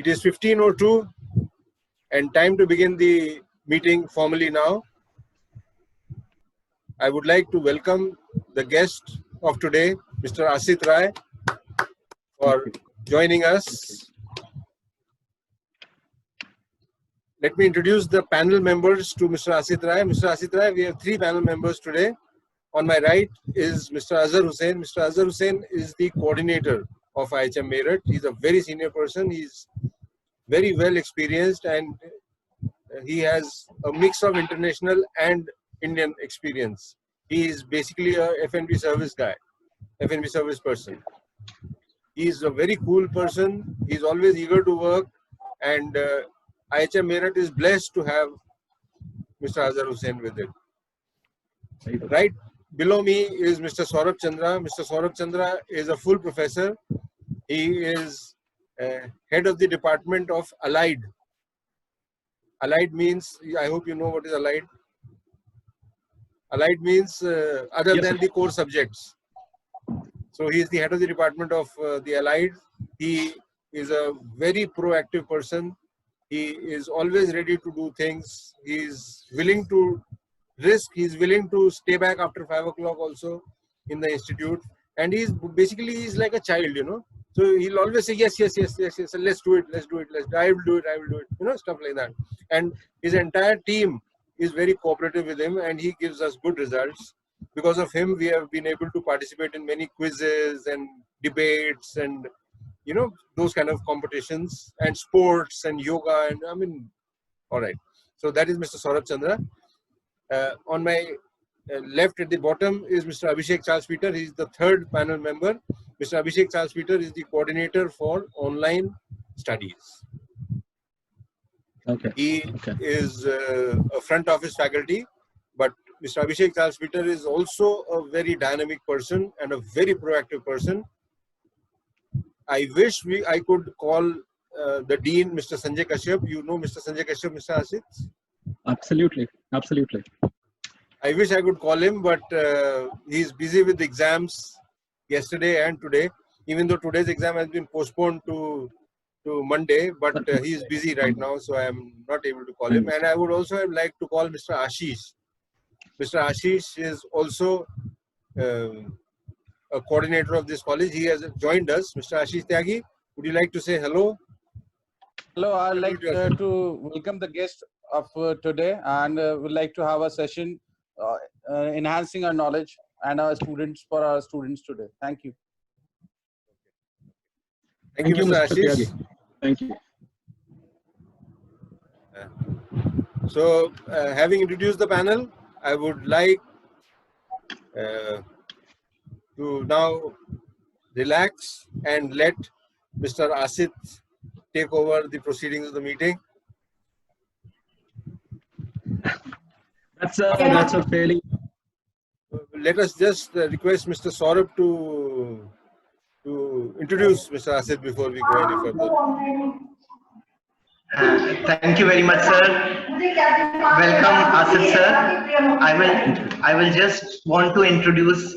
It is 15:02 and time to begin the meeting formally now. I would like to welcome the guest of today, Mr. Asit Rai, for joining us. Let me introduce the panel members to Mr. Asit Rai. Mr. Asit Rai, we have 3 panel members today. On my right is Mr. Azhar Hussain. Mr. Azhar Hussain is the coordinator of IHM Meerut. He's a very senior person. He's very well experienced and he has a mix of international and Indian experience. He is basically a F&B service guy, F&B service person. He's a very cool person. He's always eager to work, and IHM Meerut is blessed to have Mr. Azhar Hussain with it. Right below me is Mr. Saurabh Chandra. Mr. Saurabh Chandra is a full professor. He is head of the department of Allied. Allied means, I hope you know what is Allied. Allied means other than the core subjects. So he is the head of the department of the Allied. He is a very proactive person. He is always ready to do things. He is willing to risk. He is willing to stay back after 5 o'clock also in the institute. And he's basically like a child, you know. So he'll always say yes, yes, yes, yes, yes. Let's do it. Let's do it. I will do it. I will do it. You know, stuff like that. And his entire team is very cooperative with him, and he gives us good results. Because of him, we have been able to participate in many quizzes and debates and, you know, those kind of competitions and sports and yoga and I mean, all right. So that is Mr. Saurabh Chandra. On my left at the bottom is Mr. Abhishek Charles Peter. He is the 3rd panel member. Mr. Abhishek Charles Peter is the coordinator for online studies. Okay. He is a front office faculty, but Mr. Abhishek Charles Peter is also a very dynamic person and a very proactive person. I wish I could call the Dean, Mr. Sanjay Kashyap. You know Mr. Sanjay Kashyap, Mr. Asit? Absolutely. Absolutely. I wish I could call him, but he's busy with exams yesterday and today. Even though today's exam has been postponed to Monday, but he's busy right now, so I am not able to call him. And I would also like to call Mr. Ashish. Mr. Ashish is also a coordinator of this college. He has joined us. Mr. Ashish Tyagi, would you like to say hello? Hello, I'd like to welcome the guest of today, and would like to have a session enhancing our knowledge and our students for our students today. Thank you. Thank you, Mr. Ashish. Tyagi. Thank you. So, having introduced the panel, I would like to now relax and let Mr. Asit take over the proceedings of the meeting. That's a fairly. Let us just request Mr. Saurabh to introduce Mr. Asit before we go any further. Thank you very much, sir. Welcome, Asit sir. I will just want to introduce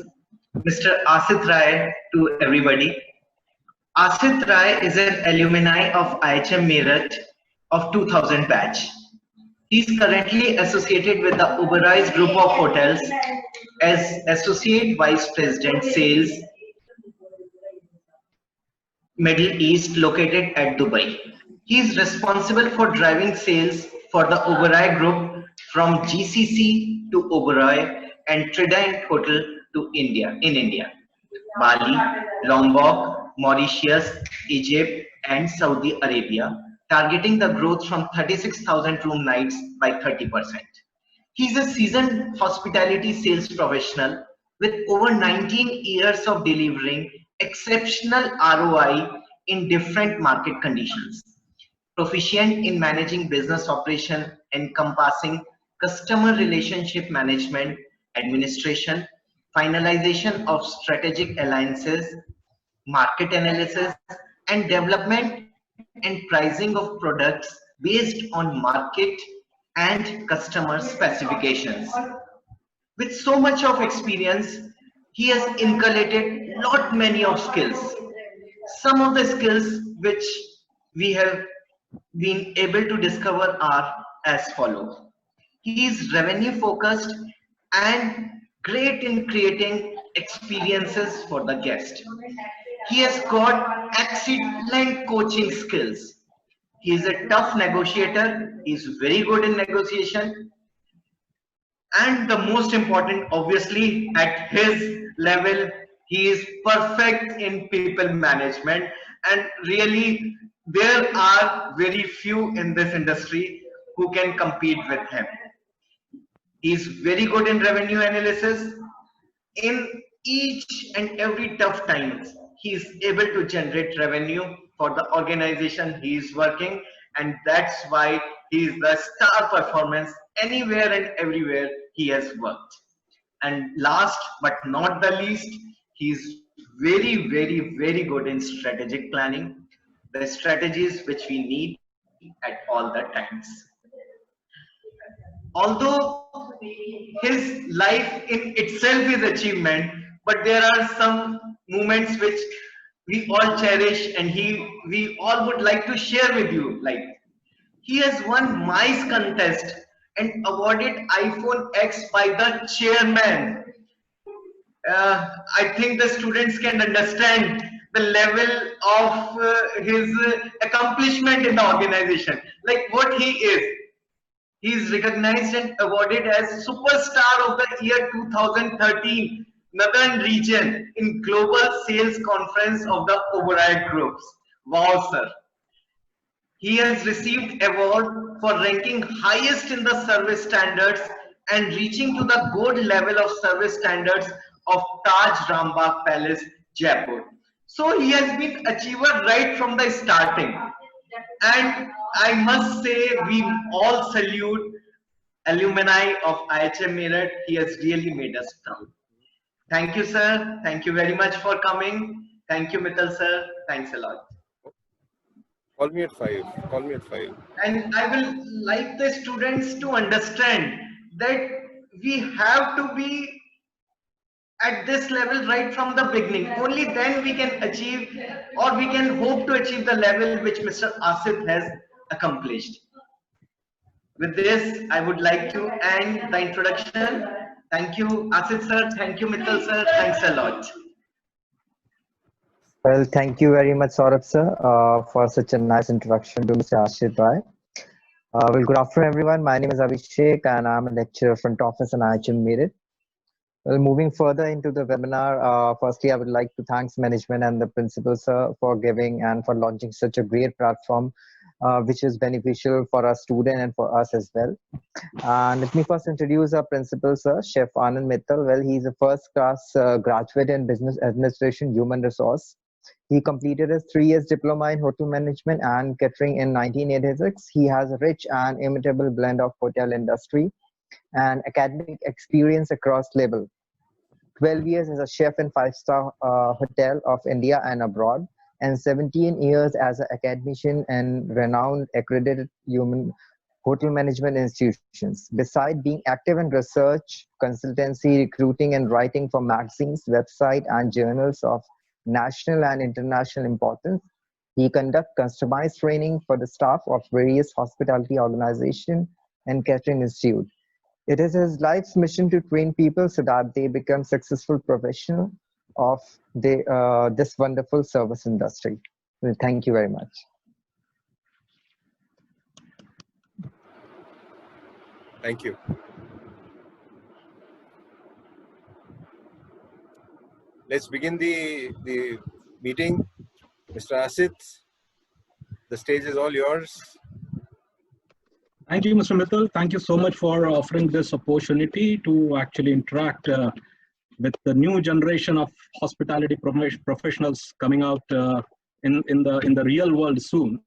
Mr. Asit Rai to everybody. Asit Rai is an alumni of IHM Meerut of 2000 batch. He is currently associated with the Oberoi's group of hotels as Associate Vice President Sales Middle East located at Dubai. He is responsible for driving sales for the Oberoi group from GCC to Oberoi and Trident Hotel to India, Bali, Lombok, Mauritius, Egypt and Saudi Arabia, targeting the growth from 36,000 room nights by 30%. He is a seasoned hospitality sales professional with over 19 years of delivering exceptional ROI in different market conditions. Proficient in managing business operation encompassing customer relationship management, administration, finalization of strategic alliances, market analysis, and development and pricing of products based on market and customer specifications. With so much of experience, he has inculcated many of skills. Some of the skills which we have been able to discover are as follows. He is revenue focused and great in creating experiences for the guest. He has got excellent coaching skills. He is a tough negotiator. He is very good in negotiation. And the most important, obviously, at his level, he is perfect in people management. And really, there are very few in this industry who can compete with him. He is very good in revenue analysis. In each and every tough times, he is able to generate revenue for the organization he is working, and that's why he is the star performance anywhere and everywhere he has worked. And last but not the least, he is very, very, very good in strategic planning, the strategies which we need at all the times. Although his life in itself is achievement, but there are some moments which we all cherish and we all would like to share with you. Like, he has won mice contest and awarded iPhone X by the chairman. I think the students can understand the level of his accomplishment in the organization, like what he is. He is recognized and awarded as Superstar of the Year 2013 Northern Region in Global Sales Conference of the Oberoi Groups. Wow, sir. He has received award for ranking highest in the service standards and reaching to the gold level of service standards of Taj Rambagh Palace, Jaipur. So he has been achiever right from the starting. And I must say, we all salute alumni of IHM Meerut. He has really made us proud. Thank you, sir. Thank you very much for coming. Thank you, Mittal, sir. Thanks a lot. Call me at 5. Call me at 5. And I will like the students to understand that we have to be at this level right from the beginning. Only then we can achieve, or we can hope to achieve, the level which Mr. Asif has accomplished. With this, I would like to end the introduction. Thank you, Asif sir. Thank you, Mittal sir. Thanks a lot. Well, thank you very much, Saurabh sir, for such a nice introduction to Mr. Ashit Rai. Well, good afternoon, everyone. My name is Abhishek, and I'm a lecturer front office in IHM Meerut. Well, moving further into the webinar, firstly, I would like to thank management and the principal, sir, for giving and for launching such a great platform, which is beneficial for our student and for us as well. And let me first introduce our principal, sir, Chef Anand Mittal. Well, he's a first-class graduate in business administration, human resource. He completed his 3 years diploma in hotel management and catering in 1986. He has a rich and imitable blend of hotel industry and academic experience across level. 12 years as a chef in 5-star hotel of India and abroad, and 17 years as an academician in renowned accredited human hotel management institutions. Besides being active in research, consultancy, recruiting, and writing for magazines, websites, and journals of national and international importance, he conducts customized training for the staff of various hospitality organizations and catering institute. It is his life's mission to train people so that they become successful professionals of this wonderful service industry. Well, thank you very much. Thank you. Let's begin the meeting. Mr. Asit, the stage is all yours. Thank you, Mr. Mittal. Thank you so much for offering this opportunity to actually interact with the new generation of hospitality professionals coming out in the real world soon.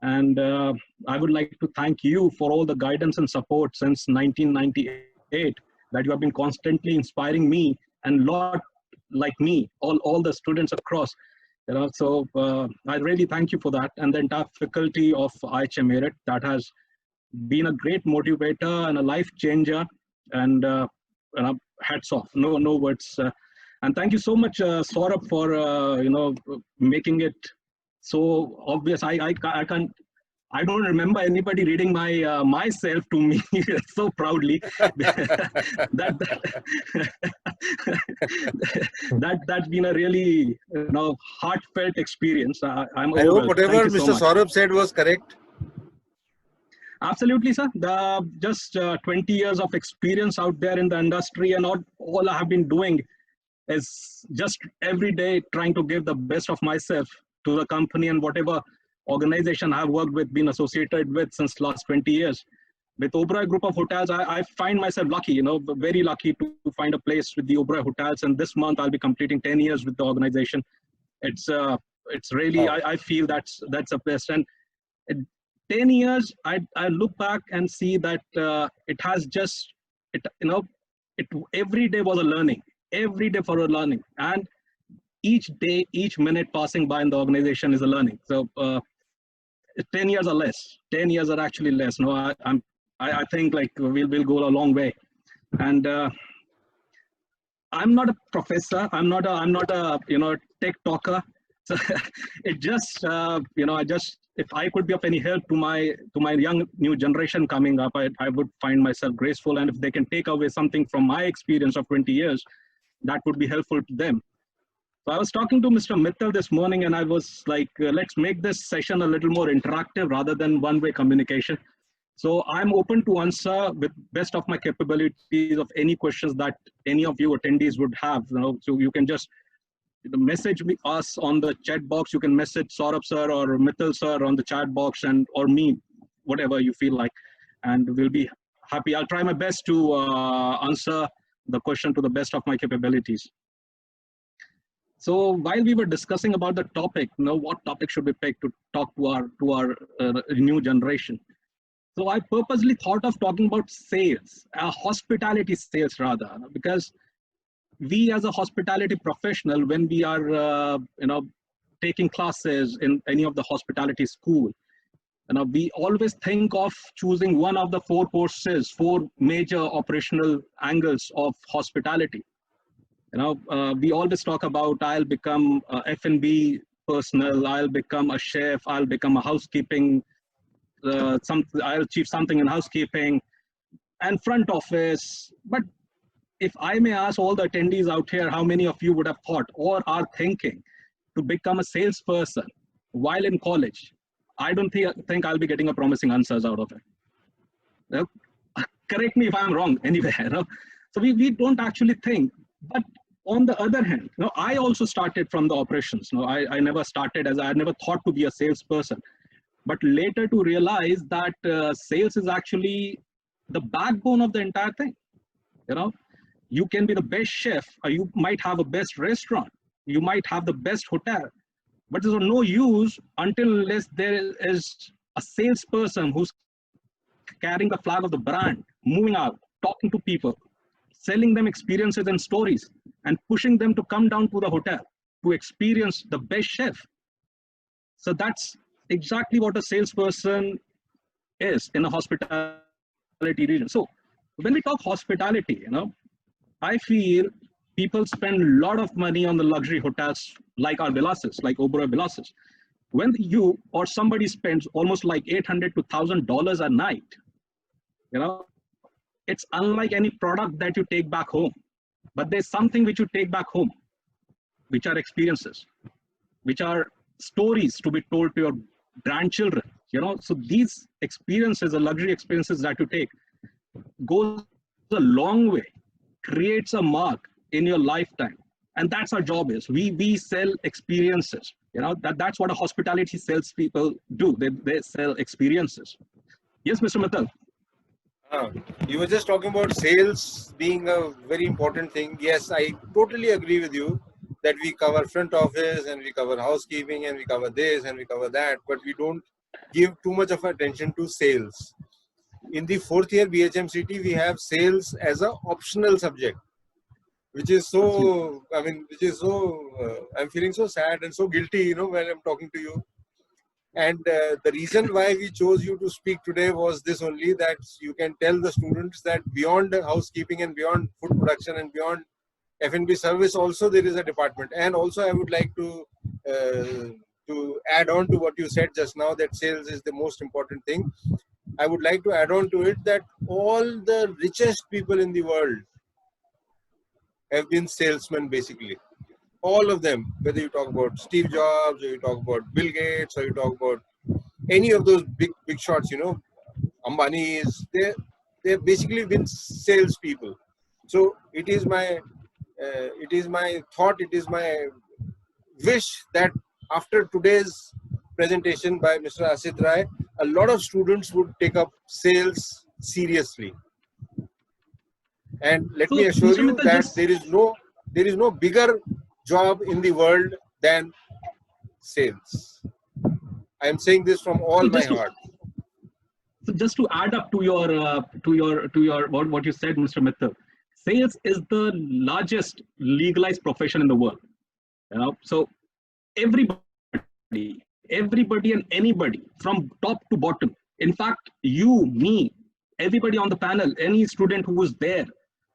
And I would like to thank you for all the guidance and support since 1998 that you have been constantly inspiring me and lot like me, all the students across. So I really thank you for that, and the entire faculty of IHM Meerut that has been a great motivator and a life changer, and hats off, no words. And thank you so much, Saurabh, for making it so obvious. I I don't remember anybody reading my myself to me so proudly. that, that's been a really heartfelt experience. I'm I hope overwhelmed. Thank whatever you so Mr. much. Saurabh said was correct. Absolutely, sir. Just 20 years of experience out there in the industry, and all I have been doing is just every day trying to give the best of myself to the company and whatever organization I've worked with, been associated with since last 20 years. With Oberoi Group of Hotels, I find myself lucky, very lucky to find a place with the Oberoi Hotels. And this month I'll be completing 10 years with the organization. It's really, Wow. I feel that's a best. And 10 years, I look back and see that it has just, every day was a learning, every day for a learning. And each day, each minute passing by in the organization is a learning. So 10 years or less, 10 years are actually less. No, I think like we'll go a long way. And I'm not a professor. I'm not a tech talker. So it just if I could be of any help to my young new generation coming up, I would find myself graceful. And if they can take away something from my experience of 20 years, that would be helpful to them. So I was talking to Mr. Mittal this morning, and I was like, let's make this session a little more interactive rather than one-way communication. So I'm open to answer with best of my capabilities of any questions that any of you attendees would have. So you can just message us on the chat box. You can message Saurabh sir or Mittal sir on the chat box, or me, whatever you feel like, and we'll be happy. I'll try my best to answer the question to the best of my capabilities. So while we were discussing about the topic, what topic should we pick to talk to our new generation? So I purposely thought of talking about sales, hospitality sales rather, because we as a hospitality professional, when we are taking classes in any of the hospitality school, we always think of choosing one of the four major operational angles of hospitality. We always talk about I'll become a F&B personnel, I'll become a chef, I'll become a housekeeping, I'll achieve something in housekeeping and front office. But if I may ask all the attendees out here, how many of you would have thought or are thinking to become a salesperson while in college? I don't think I'll be getting a promising answers out of it. Correct me if I'm wrong anyway. So we don't actually think. But on the other hand, I also started from the operations. I never started I never thought to be a salesperson, but later to realize that sales is actually the backbone of the entire thing. You can be the best chef, or you might have a best restaurant, you might have the best hotel, but there's no use unless there is a salesperson who's carrying the flag of the brand, moving out, talking to people, selling them experiences and stories, and pushing them to come down to the hotel to experience the best chef. So that's exactly what a salesperson is in a hospitality region. So when we talk hospitality, I feel people spend a lot of money on the luxury hotels like our Villases, like Oberoi Villases. When you or somebody spends almost like $800 to $1,000 a night, it's unlike any product that you take back home. But there's something which you take back home, which are experiences, which are stories to be told to your grandchildren. So these experiences, the luxury experiences that you take, goes a long way, creates a mark in your lifetime. And that's our job is. We sell experiences. That's what a hospitality salespeople do. They sell experiences. Yes, Mr. Mittal. You were just talking about sales being a very important thing. Yes, I totally agree with you that we cover front office and we cover housekeeping and we cover this and we cover that, but we don't give too much of attention to sales. In the fourth year BHMCT, we have sales as an optional subject, which is so, I'm feeling so sad and so guilty, when I'm talking to you. And the reason why we chose you to speak today was this only, that you can tell the students that beyond housekeeping and beyond food production and beyond F&B service also there is a department. And also I would like to to add on to what you said just now, that sales is the most important thing. I would like to add on to it that all the richest people in the world have been salesmen basically. All of them, whether you talk about Steve Jobs, or you talk about Bill Gates, or you talk about any of those big shots, you know, Ambani's, they've basically been salespeople. So it is my thought, it is my wish that after today's presentation by Mr. Asit Rai, a lot of students would take up sales seriously. And let me assure you that there is no bigger job in the world than sales. I am saying this from all my heart. So just to add up to your what you said, Mr. Mittal, sales is the largest legalized profession in the world. You know, so everybody and anybody from top to bottom. In fact, you, me, everybody on the panel, any student who was there,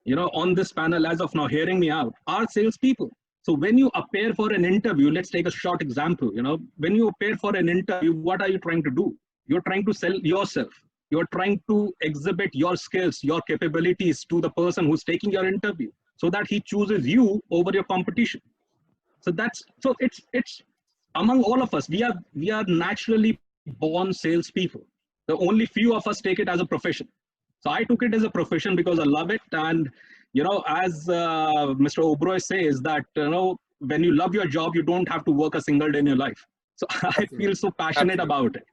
you know, on this panel as of now, hearing me out, are salespeople. So when you appear for an interview, let's take a short example. You know, when you appear for an interview, what are you trying to do? You're trying to sell yourself. You're trying to exhibit your skills, your capabilities to the person who's taking your interview, so that he chooses you over your competition. So it's among all of us. We are naturally born salespeople. The only few of us take it as a profession. So I took it as a profession because I love it. And you know, as Mr. Oberoi says, that you know, when you love your job, you don't have to work a single day in your life. So I feel so passionate about it.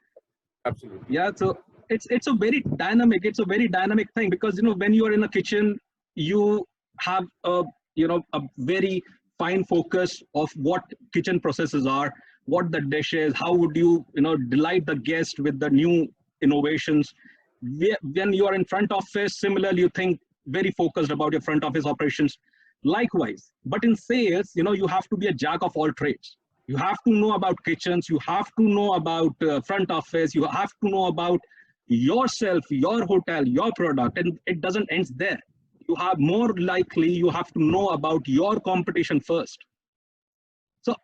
Absolutely. Yeah. So it's a very dynamic. It's a very dynamic thing, because you know, when you are in a kitchen, you have a very fine focus of what kitchen processes are, what the dish is, how would you delight the guest with the new innovations. When you are in front office, similarly, you think very focused about your front office operations. Likewise, but in sales, you have to be a jack of all trades. You have to know about kitchens, you have to know about front office, you have to know about yourself, your hotel, your product, and it doesn't end there. You have more likely, you have to know about your competition first. So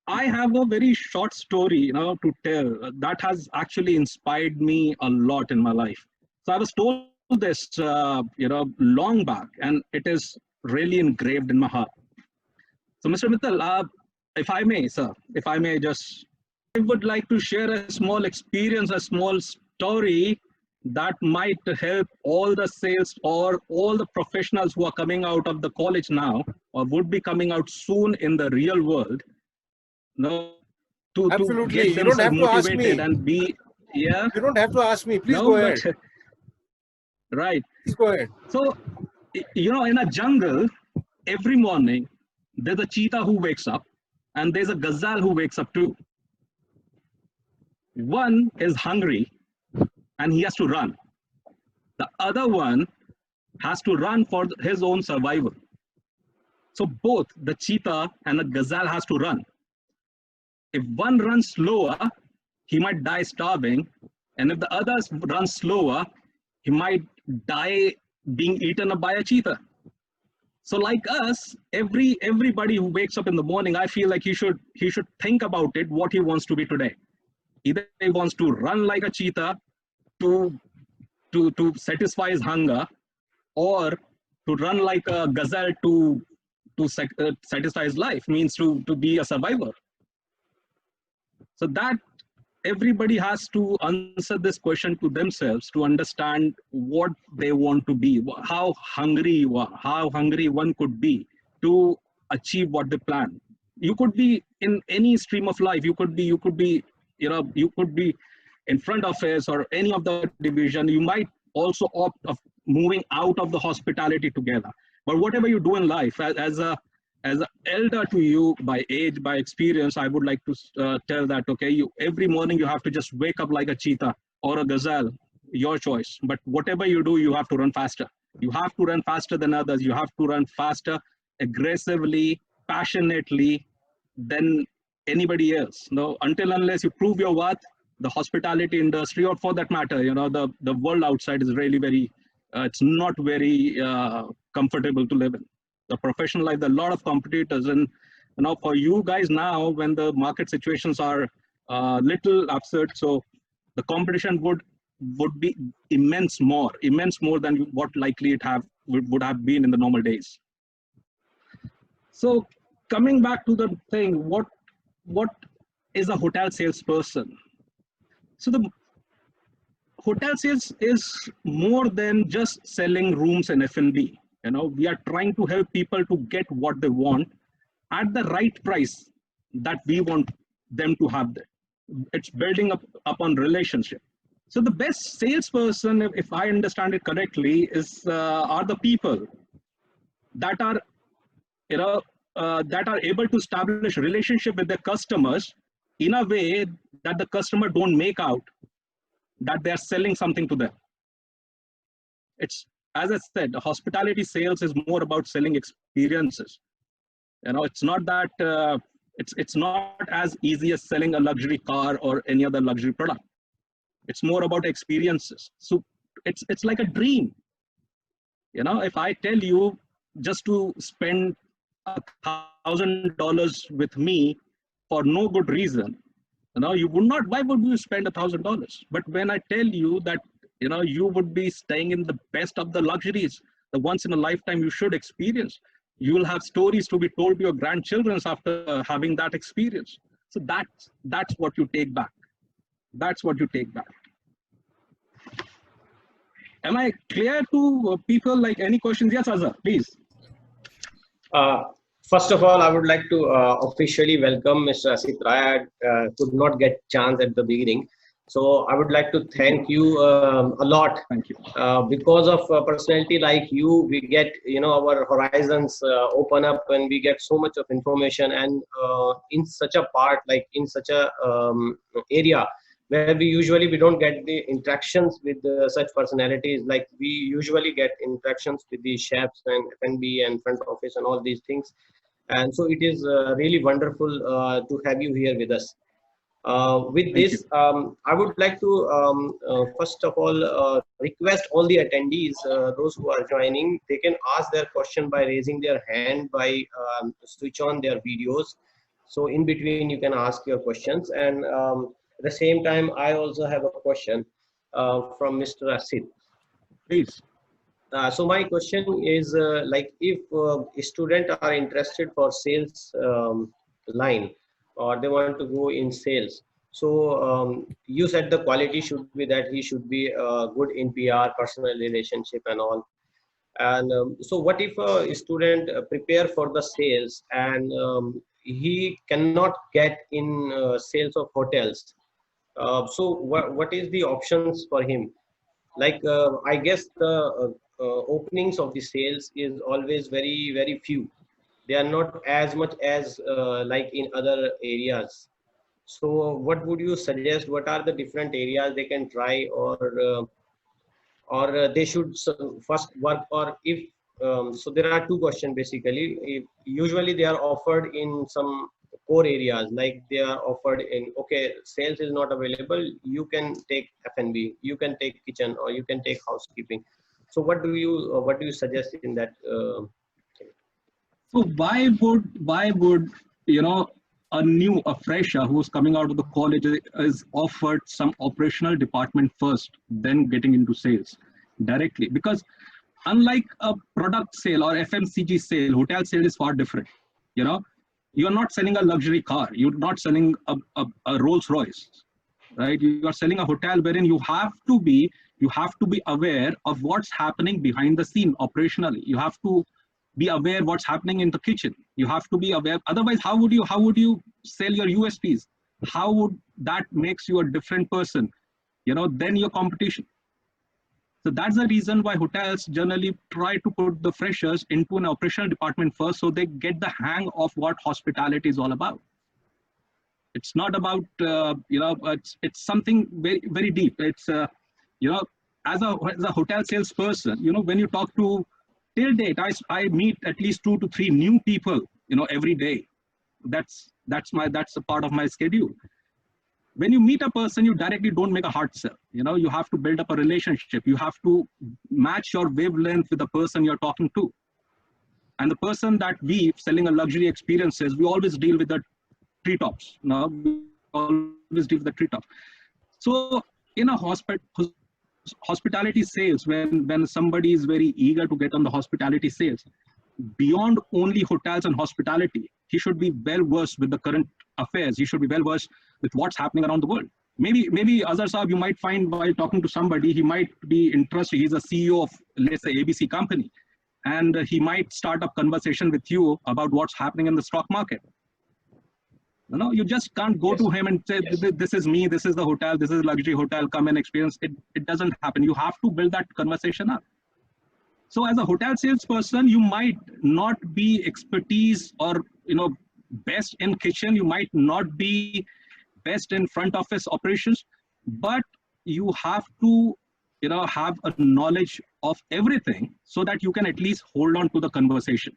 I have a very short story, to tell that has actually inspired me a lot in my life. So I was told this, long back, and it is really engraved in my heart. So Mr. Mittal, if I may, sir, if I may just, I would like to share a small experience, a small story that might help all the sales or all the professionals who are coming out of the college now or would be coming out soon in the real world. To Absolutely. get You don't have to ask me. And be, yeah. You don't have to ask me. Please go ahead. Right. Please go ahead. So, in a jungle, every morning, there's a cheetah who wakes up and there's a gazelle who wakes up too. One is hungry and he has to run. The other one has to run for his own survival. So both the cheetah and the gazelle has to run. If one runs slower, he might die starving. And if the other runs slower, he might die being eaten up by a cheetah. So like us, everybody who wakes up in the morning, I feel like he should think about it, what he wants to be today. Either he wants to run like a cheetah to satisfy his hunger, or to run like a gazelle to satisfy his life, means to be a survivor. So that everybody has to answer this question to themselves to understand what they want to be, how hungry one could be to achieve what they plan. You could be in any stream of life. You could be in front office or any of the division. You might also opt of moving out of the hospitality together. But whatever you do in life, as an elder to you by age, by experience, I would like to tell that, okay, every morning you have to just wake up like a cheetah or a gazelle, your choice. But whatever you do, you have to run faster. You have to run faster than others. You have to run faster, aggressively, passionately than anybody else. Until unless you prove your worth, the hospitality industry, or for that matter, the world outside is really very, it's not very comfortable to live in. The professional life, there are a lot of competitors, and Now for you guys now, when the market situations are little absurd, so the competition would be immense more than what likely would have been in the normal days. So coming back to the thing, what is a hotel salesperson? So the hotel sales is more than just selling rooms and F&B. We are trying to help people to get what they want at the right price that we want them to have. It's building up upon relationship. So the best salesperson, if I understand it correctly, are the people that are that are able to establish relationship with their customers in a way that the customer don't make out that they're selling something to them. It's, as I said, the hospitality sales is more about selling experiences. It's not that it's not as easy as selling a luxury car or any other luxury product. It's more about experiences. So it's like a dream. If I tell you just to spend $1,000 with me for no good reason, you would not. Why would you spend $1,000? But when I tell you that you would be staying in the best of the luxuries, the once in a lifetime you should experience, you will have stories to be told to your grandchildren after having that experience. So that's what you take back. That's what you take back. Am I clear to people? Like, any questions? Yes, Azhar, please. First of all, I would like to officially welcome Mr. Asit Rai. I could not get chance at the beginning. So I would like to thank you a lot. Thank you. Because of a personality like you, we get, our horizons open up, and we get so much of information, and in such a part, like in such a area where we don't get the interactions with such personalities. Like, we usually get interactions with the chefs and F&B and front office and all these things. And so it is really wonderful to have you here with us. With this, I would like to first of all request all the attendees, those who are joining, they can ask their question by raising their hand, by switch on their videos. So in between you can ask your questions, and at the same time I also have a question from Mr. Asit. Please. So my question is, like, if students are interested for sales line, or they want to go in sales, so you said the quality should be that he should be good in PR, personal relationship and all. And so what if a student prepare for the sales, and he cannot get in sales of hotels? So what is the options for him? Like, I guess the openings of the sales is always very, very few. They are not as much as like in other areas. So what would you suggest? What are the different areas they can try, or they should first work? Or if so, there are two questions basically. If usually they are offered in some core areas, like they are offered in, okay, sales is not available, you can take F&B, you can take kitchen, or you can take housekeeping. So what do you suggest in that? So why would a fresher who's coming out of the college is offered some operational department first, then getting into sales directly? Because unlike a product sale or FMCG sale, hotel sale is far different. You're not selling a luxury car. You're not selling a Rolls Royce, right? You are selling a hotel wherein you have to be aware of what's happening behind the scene operationally. You have to be aware what's happening in the kitchen. You have to be aware. Otherwise, how would you sell your USPs? How would that makes you a different person, than your competition? So that's the reason why hotels generally try to put the freshers into an operational department first, so they get the hang of what hospitality is all about. It's not about, it's something very, very deep. It's, as a hotel salesperson, when you talk to, till date, I meet at least 2 to 3 new people, every day. That's a part of my schedule. When you meet a person, you directly don't make a hard sell. You have to build up a relationship. You have to match your wavelength with the person you're talking to. And the person that we selling a luxury experiences, we always deal with the treetops. No, we always deal with the treetops. So in a hospitality sales, when somebody is very eager to get on the hospitality sales, beyond only hotels and hospitality, he should be well versed with the current affairs. He should be well versed with what's happening around the world. Maybe Azhar Saab, you might find while talking to somebody, he might be interested. He's a CEO of, let's say, ABC company, and he might start a conversation with you about what's happening in the stock market. You just can't go to him and say, this is me, this is the hotel, this is a luxury hotel, come and experience. It doesn't happen. You have to build that conversation up. So as a hotel salesperson, you might not be expertise or, best in kitchen. You might not be best in front office operations, but you have to, have a knowledge of everything so that you can at least hold on to the conversation.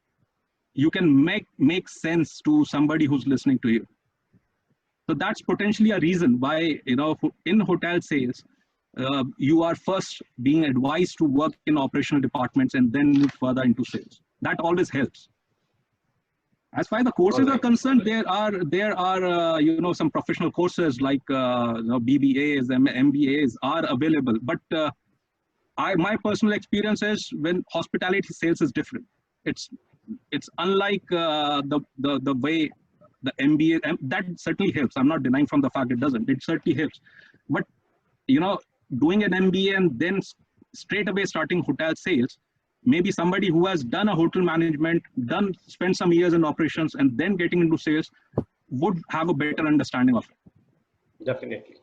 You can make sense to somebody who's listening to you. So that's potentially a reason why, in hotel sales, you are first being advised to work in operational departments and then move further into sales. That always helps. As far as the courses are concerned, there are some professional courses like BBAs, MBAs are available. But my personal experience is when hospitality sales is different. It's unlike the way the MBA, that certainly helps. I'm not denying from the fact it doesn't. It certainly helps. But doing an MBA and then straight away starting hotel sales, maybe somebody who has done a hotel management, spent some years in operations, and then getting into sales would have a better understanding of it. Definitely.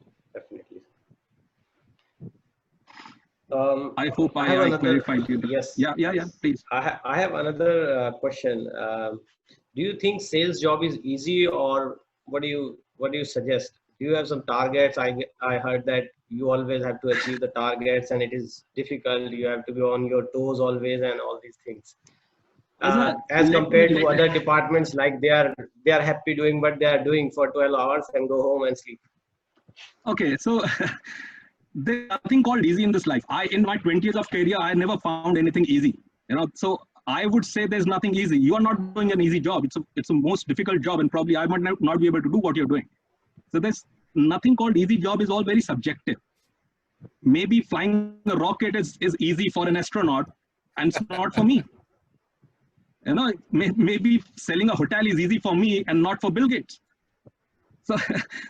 I hope I clarified you. Yes. Yeah, please. I have another question. Do you think sales job is easy, or what do you suggest? Do you have some targets? I heard that you always have to achieve the targets and it is difficult. You have to be on your toes always and all these things. As compared to other departments, like they are happy doing what they are doing for 12 hours and go home and sleep. Okay, so there's nothing called easy in this life. In my 20 years of career, I never found anything easy. So I would say there's nothing easy. You are not doing an easy job. It's a most difficult job, and probably I might not be able to do what you're doing. So there's nothing called easy job. Is all very subjective. Maybe flying a rocket is easy for an astronaut, and it's not for me. Maybe selling a hotel is easy for me and not for Bill Gates. So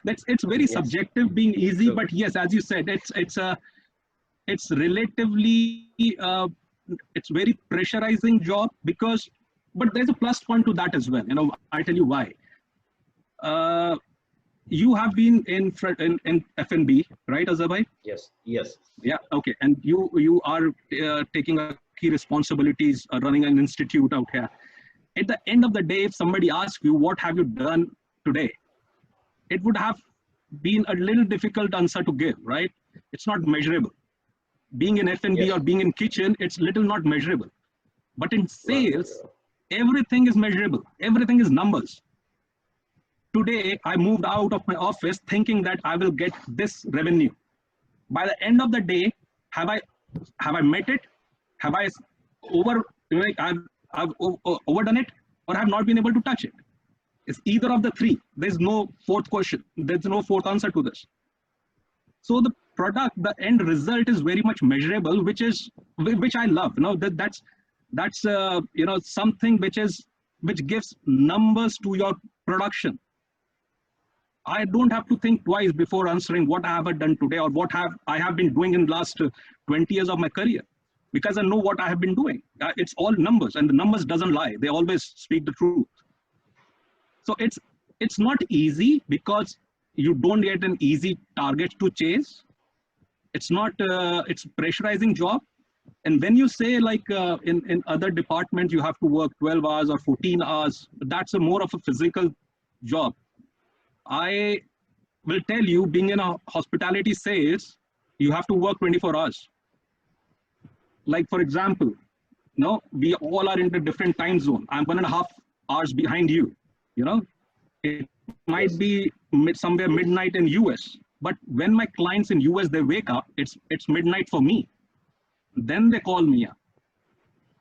it's very subjective being easy. But yes, as you said, it's relatively it's very pressurizing job but there's a plus point to that as well. I'll tell you why. You have been in F&B, right, Azhar? Yes. Yeah, okay. And you are taking a key responsibilities, running an institute out here. At the end of the day, if somebody asks you, what have you done today? It would have been a little difficult answer to give, right? It's not measurable. Being in F&B or being in kitchen, it's little not measurable. But in sales, everything is measurable. Everything is numbers. Today, I moved out of my office thinking that I will get this revenue. By the end of the day, have I met it? Have I I've overdone it, or have not been able to touch it? It's either of the three. There's no fourth question. There's no fourth answer to this. So the product, the end result is very much measurable, which I love. That's something which gives numbers to your production. I don't have to think twice before answering what I have done today or what I have been doing in the last 20 years of my career, because I know what I have been doing. It's all numbers, and the numbers doesn't lie. They always speak the truth. So it's not easy because you don't get an easy target to chase. It's a pressurizing job. And when you say like in other departments, you have to work 12 hours or 14 hours, that's more of a physical job. I will tell you, being in a hospitality sales, you have to work 24 hours. Like, for example, we all are in a different time zone. I'm 1.5 hours behind you. It might be somewhere midnight in US, but when my clients in US, they wake up, it's midnight for me. Then they call me up.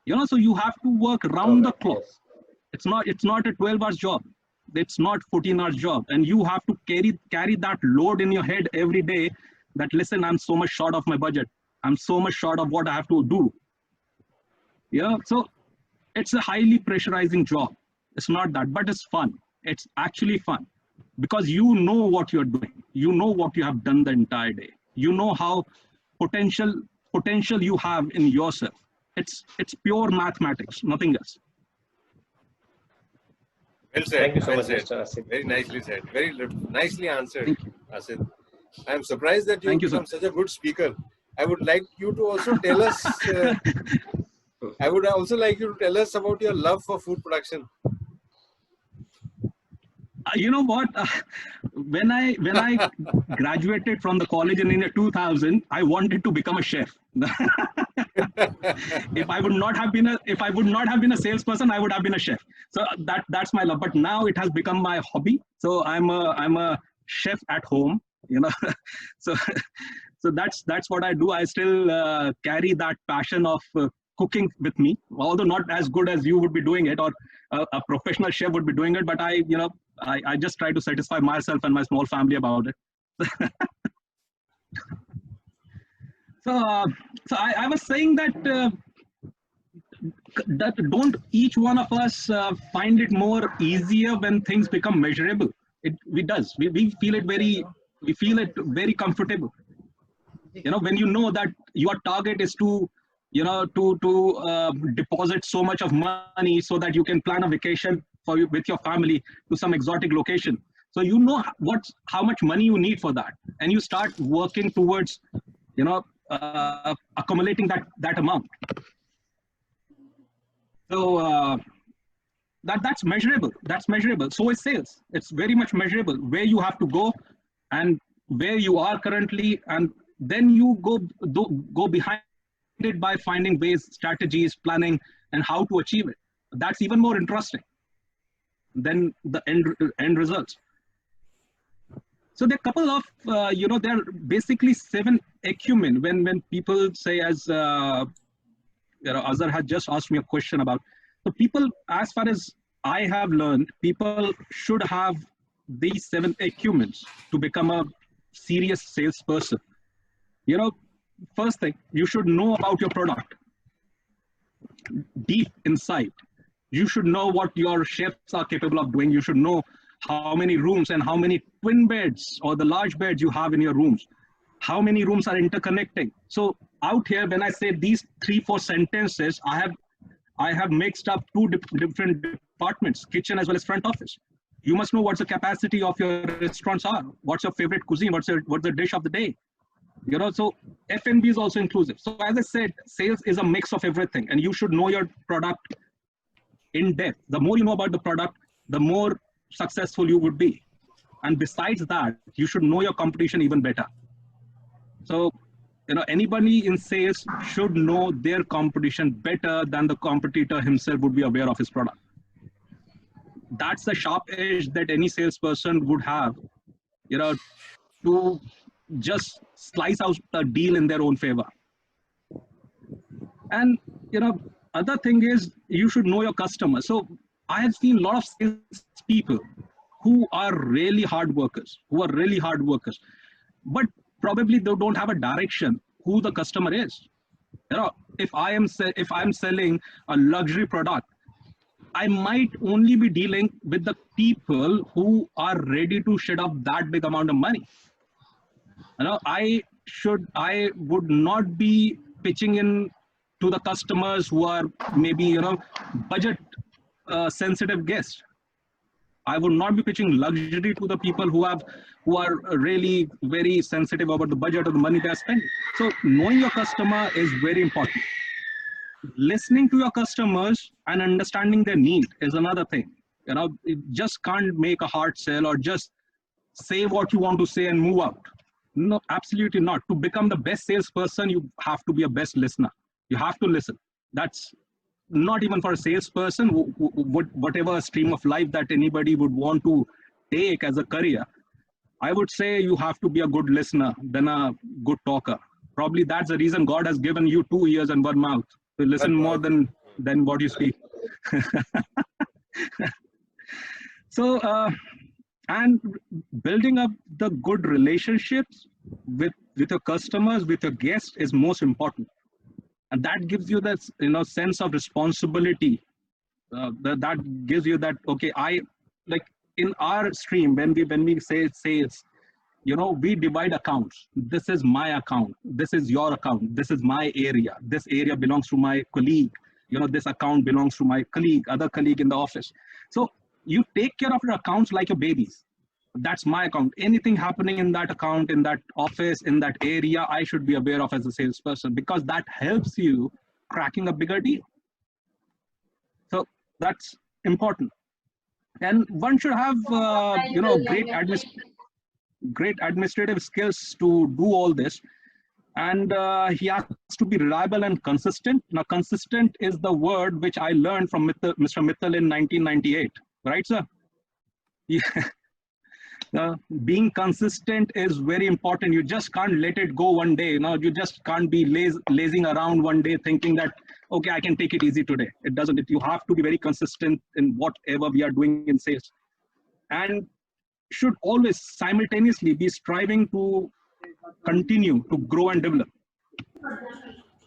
You know, so you have to work round the clock. Yes. It's not a 12 hours job. It's not 14 hours job. And you have to carry that load in your head every day that, listen, I'm so much short of my budget. I'm so much short of what I have to do. Yeah. So it's a highly pressurizing job. It's not that, but it's fun. It's actually fun because you know what you're doing. You know what you have done the entire day. You know how potential you have in yourself. It's pure mathematics, nothing else. Well said. Thank you so well much, said. Mr. Asid. Very nicely said. Very nicely answered, Thank you. Asid. I am surprised that you Thank you, become such a good speaker. I would like you to also tell us. I would also like you to tell us about your love for food production. You know what? When I graduated from the college in year 2000, I wanted to become a chef. If I would not have been a salesperson, I would have been a chef. So that's my love. But now it has become my hobby. So I'm a chef at home. You know, so that's what I do. I still carry that passion of cooking with me, although not as good as you would be doing it or a professional chef would be doing it. But I just try to satisfy myself and my small family about it. So I was saying that don't each one of us find it more easier when things become measurable. We feel it very comfortable. You know, when you know that your target is to deposit so much of money so that you can plan a vacation with your family to some exotic location. So you know how much money you need for that, and you start working towards, accumulating that amount. So that's measurable. That's measurable. So is sales. It's very much measurable. Where you have to go, and where you are currently, and then you go behind it by finding ways, strategies, planning, and how to achieve it. That's even more interesting than the end results. So there are a couple of, there are basically 7 acumen when people say, as Azhar had just asked me a question about. So people, as far as I have learned, people should have these 7 acumens to become a serious salesperson. You know, first thing, you should know about your product deep inside. You should know what your chefs are capable of doing. You should know how many rooms and how many twin beds or the large beds you have in your rooms. How many rooms are interconnecting. So out here, when I say these 3-4 sentences, I have mixed up 2 different departments, kitchen as well as front office. You must know what's the capacity of your restaurants are. What's your favorite cuisine? What's the dish of the day? You know, so F&B is also inclusive. So as I said, sales is a mix of everything, and you should know your product in depth. The more you know about the product, the more successful you would be. And besides that, you should know your competition even better. So, anybody in sales should know their competition better than the competitor himself would be aware of his product. That's the sharp edge that any salesperson would have, to just slice out a deal in their own favor. And, other thing is you should know your customer. So I have seen a lot of sales people who are really hard workers, but probably they don't have a direction who the customer is. If I'm selling a luxury product, I might only be dealing with the people who are ready to shed up that big amount of money. I would not be pitching in to the customers who are maybe, budget sensitive guests. I would not be pitching luxury to the people who are really very sensitive about the budget or the money they're spending. So knowing your customer is very important. Listening to your customers and understanding their need is another thing. You just can't make a hard sell or just say what you want to say and move out. No, absolutely not. To become the best salesperson, you have to be a best listener. You have to listen. That's not even for a salesperson, whatever stream of life that anybody would want to take as a career. I would say you have to be a good listener than a good talker. Probably that's the reason God has given you 2 ears and 1 mouth to listen more than than what you speak. So, and building up the good relationships with your customers, with your guests is most important, and that gives you that sense of responsibility. That gives you that, okay, I like in our stream when we say sales, we divide accounts. This is my account, this is your account, this is my area, this area belongs to my colleague, this account belongs to my colleague, other colleague in the office. So you take care of your accounts like your babies. That's my account. Anything happening in that account, in that office, in that area, I should be aware of as a salesperson, because that helps you cracking a bigger deal. So that's important. And one should have great administrative skills to do all this. And he has to be reliable and consistent. Now, consistent is the word which I learned from Mr. Mittal in 1998, right, sir? Yeah. Being consistent is very important. You just can't let it go one day. You just can't be lazing around one day thinking that, okay, I can take it easy today. It doesn't. You have to be very consistent in whatever we are doing in sales, and should always simultaneously be striving to continue to grow and develop.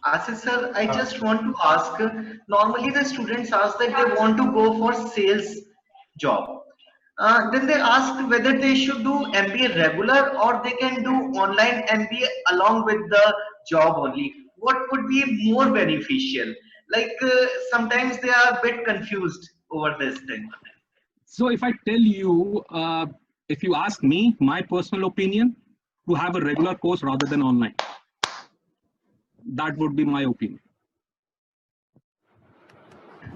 Ashish sir, I just want to ask, normally the students ask that they want to go for sales job. Then they ask whether they should do MBA regular or they can do online MBA along with the job only. What would be more beneficial? Like sometimes they are a bit confused over this thing. So if I tell you, if you ask me, my personal opinion, to have a regular course rather than online. That would be my opinion.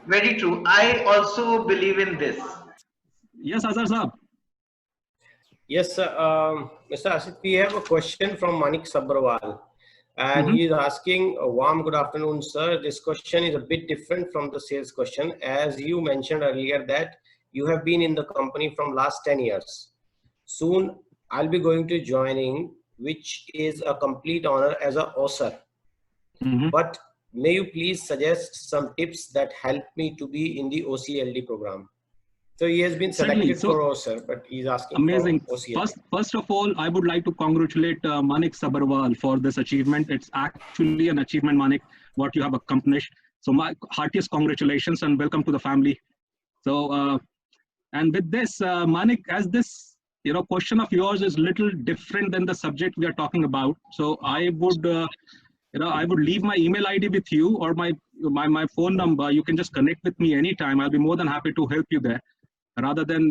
Very true. I also believe in this. Yes, Azhar Saab. Yes, Mr. Asit, we have a question from Manik Sabharwal. And he is asking, a warm good afternoon, sir. This question is a bit different from the sales question. As you mentioned earlier that you have been in the company from last 10 years. Soon I'll be going to joining, which is a complete honor as a OSER. But may you please suggest some tips that help me to be in the OCLD program? So he has been selected for OSER, but he's asking amazing. For OCLD. First of all, I would like to congratulate Manik Sabharwal for this achievement. It's actually an achievement, Manik, what you have accomplished. So my heartiest congratulations and welcome to the family. So, and with this, Manik, as this question of yours is little different than the subject we are talking about. So I would, I would leave my email ID with you or my phone number. You can just connect with me anytime. I'll be more than happy to help you there. Rather than,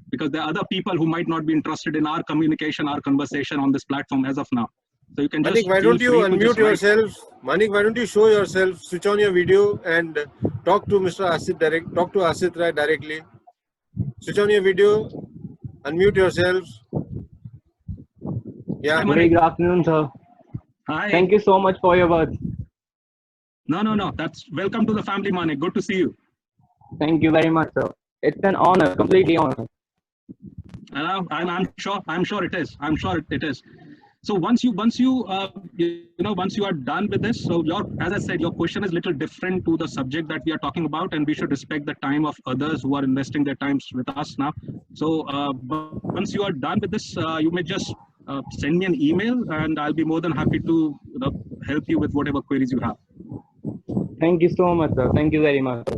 because there are other people who might not be interested in our communication, our conversation on this platform as of now. So you can just. Manik, why don't you unmute yourself? Manik, why don't you show yourself, switch on your video and talk to Mr. Asit talk to Asit Rai directly. Switch on your video, unmute yourself. Yeah. Very good afternoon, sir. Hi. Thank you so much for your words. No. That's welcome to the family, Manik. Good to see you. Thank you very much, sir. It's an honor, completely honor. I'm sure it is. I'm sure it is. So once you are done with this, so as I said, your question is a little different to the subject that we are talking about, and we should respect the time of others who are investing their times with us now. So once you are done with this, you may just send me an email, and I'll be more than happy to help you with whatever queries you have. Thank you so much, sir. Thank you very much.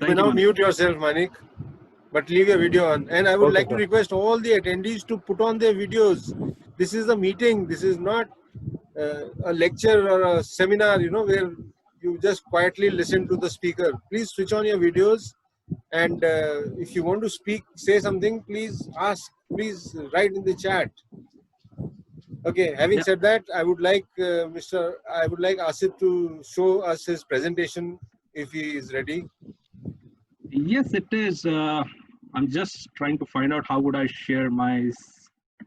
You may now mute yourself, Manik, but leave your video on. And I would like to request all the attendees to put on their videos. This is a meeting. This is not a lecture or a seminar, where you just quietly listen to the speaker. Please switch on your videos. And if you want to speak, say something, please ask, please write in the chat. Okay, having said that, I would like Asit to show us his presentation if he is ready. Yes, it is. I'm just trying to find out how would I share my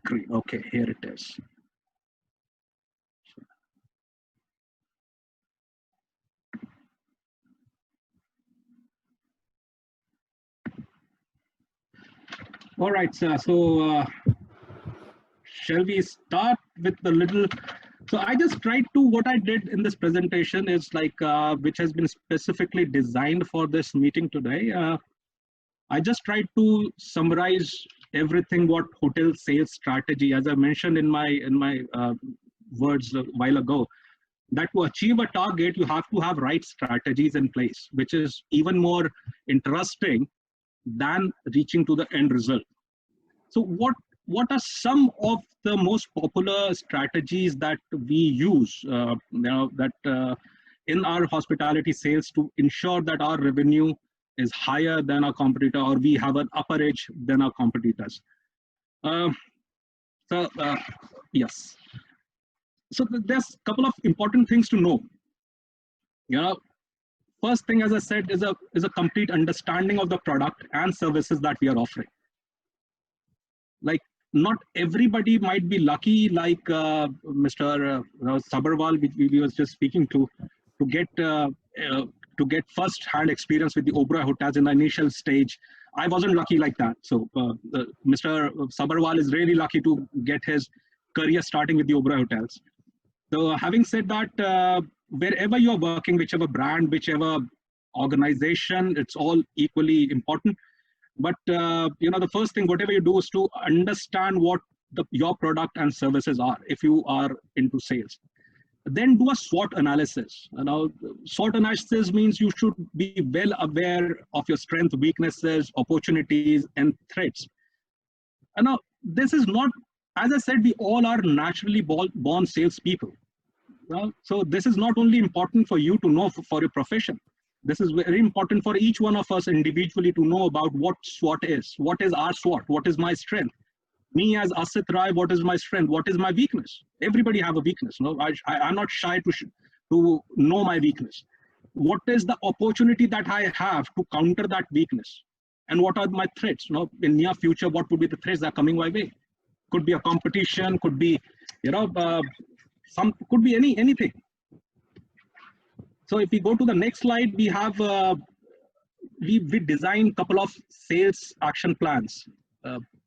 screen. Okay, here it is. All right, sir. So shall we start with the little So I just tried to, what I did in this presentation is like, which has been specifically designed for this meeting today. I just tried to summarize everything what hotel sales strategy, as I mentioned in my words a while ago, that to achieve a target, you have to have right strategies in place, which is even more interesting than reaching to the end result. So what are some of the most popular strategies that we use in our hospitality sales to ensure that our revenue is higher than our competitor, or we have an upper edge than our competitors? Yes. So there's a couple of important things to know. First thing, as I said, is a complete understanding of the product and services that we are offering. Like, not everybody might be lucky, like Mr. Sabharwal, we was just speaking to get first-hand experience with the Oberoi hotels in the initial stage. I wasn't lucky like that. So Mr. Sabharwal is really lucky to get his career starting with the Oberoi hotels. So having said that, wherever you're working, whichever brand, whichever organization, it's all equally important. But the first thing, whatever you do, is to understand what your product and services are if you are into sales. Then do a SWOT analysis. Now, SWOT analysis means you should be well aware of your strengths, weaknesses, opportunities, and threats. And now, this is not, as I said, we all are naturally born salespeople. So this is not only important for you to know for your profession. This is very important for each one of us individually to know about what SWOT is. What is our SWOT? What is my strength? Me as Asit Rai, what is my strength? What is my weakness? Everybody have a weakness. No, I'm not shy to know my weakness. What is the opportunity that I have to counter that weakness? And what are my threats? In near future, what would be the threats that are coming my way? Could be a competition, could be, could be anything. So if we go to the next slide, we have, we designed a couple of sales action plans.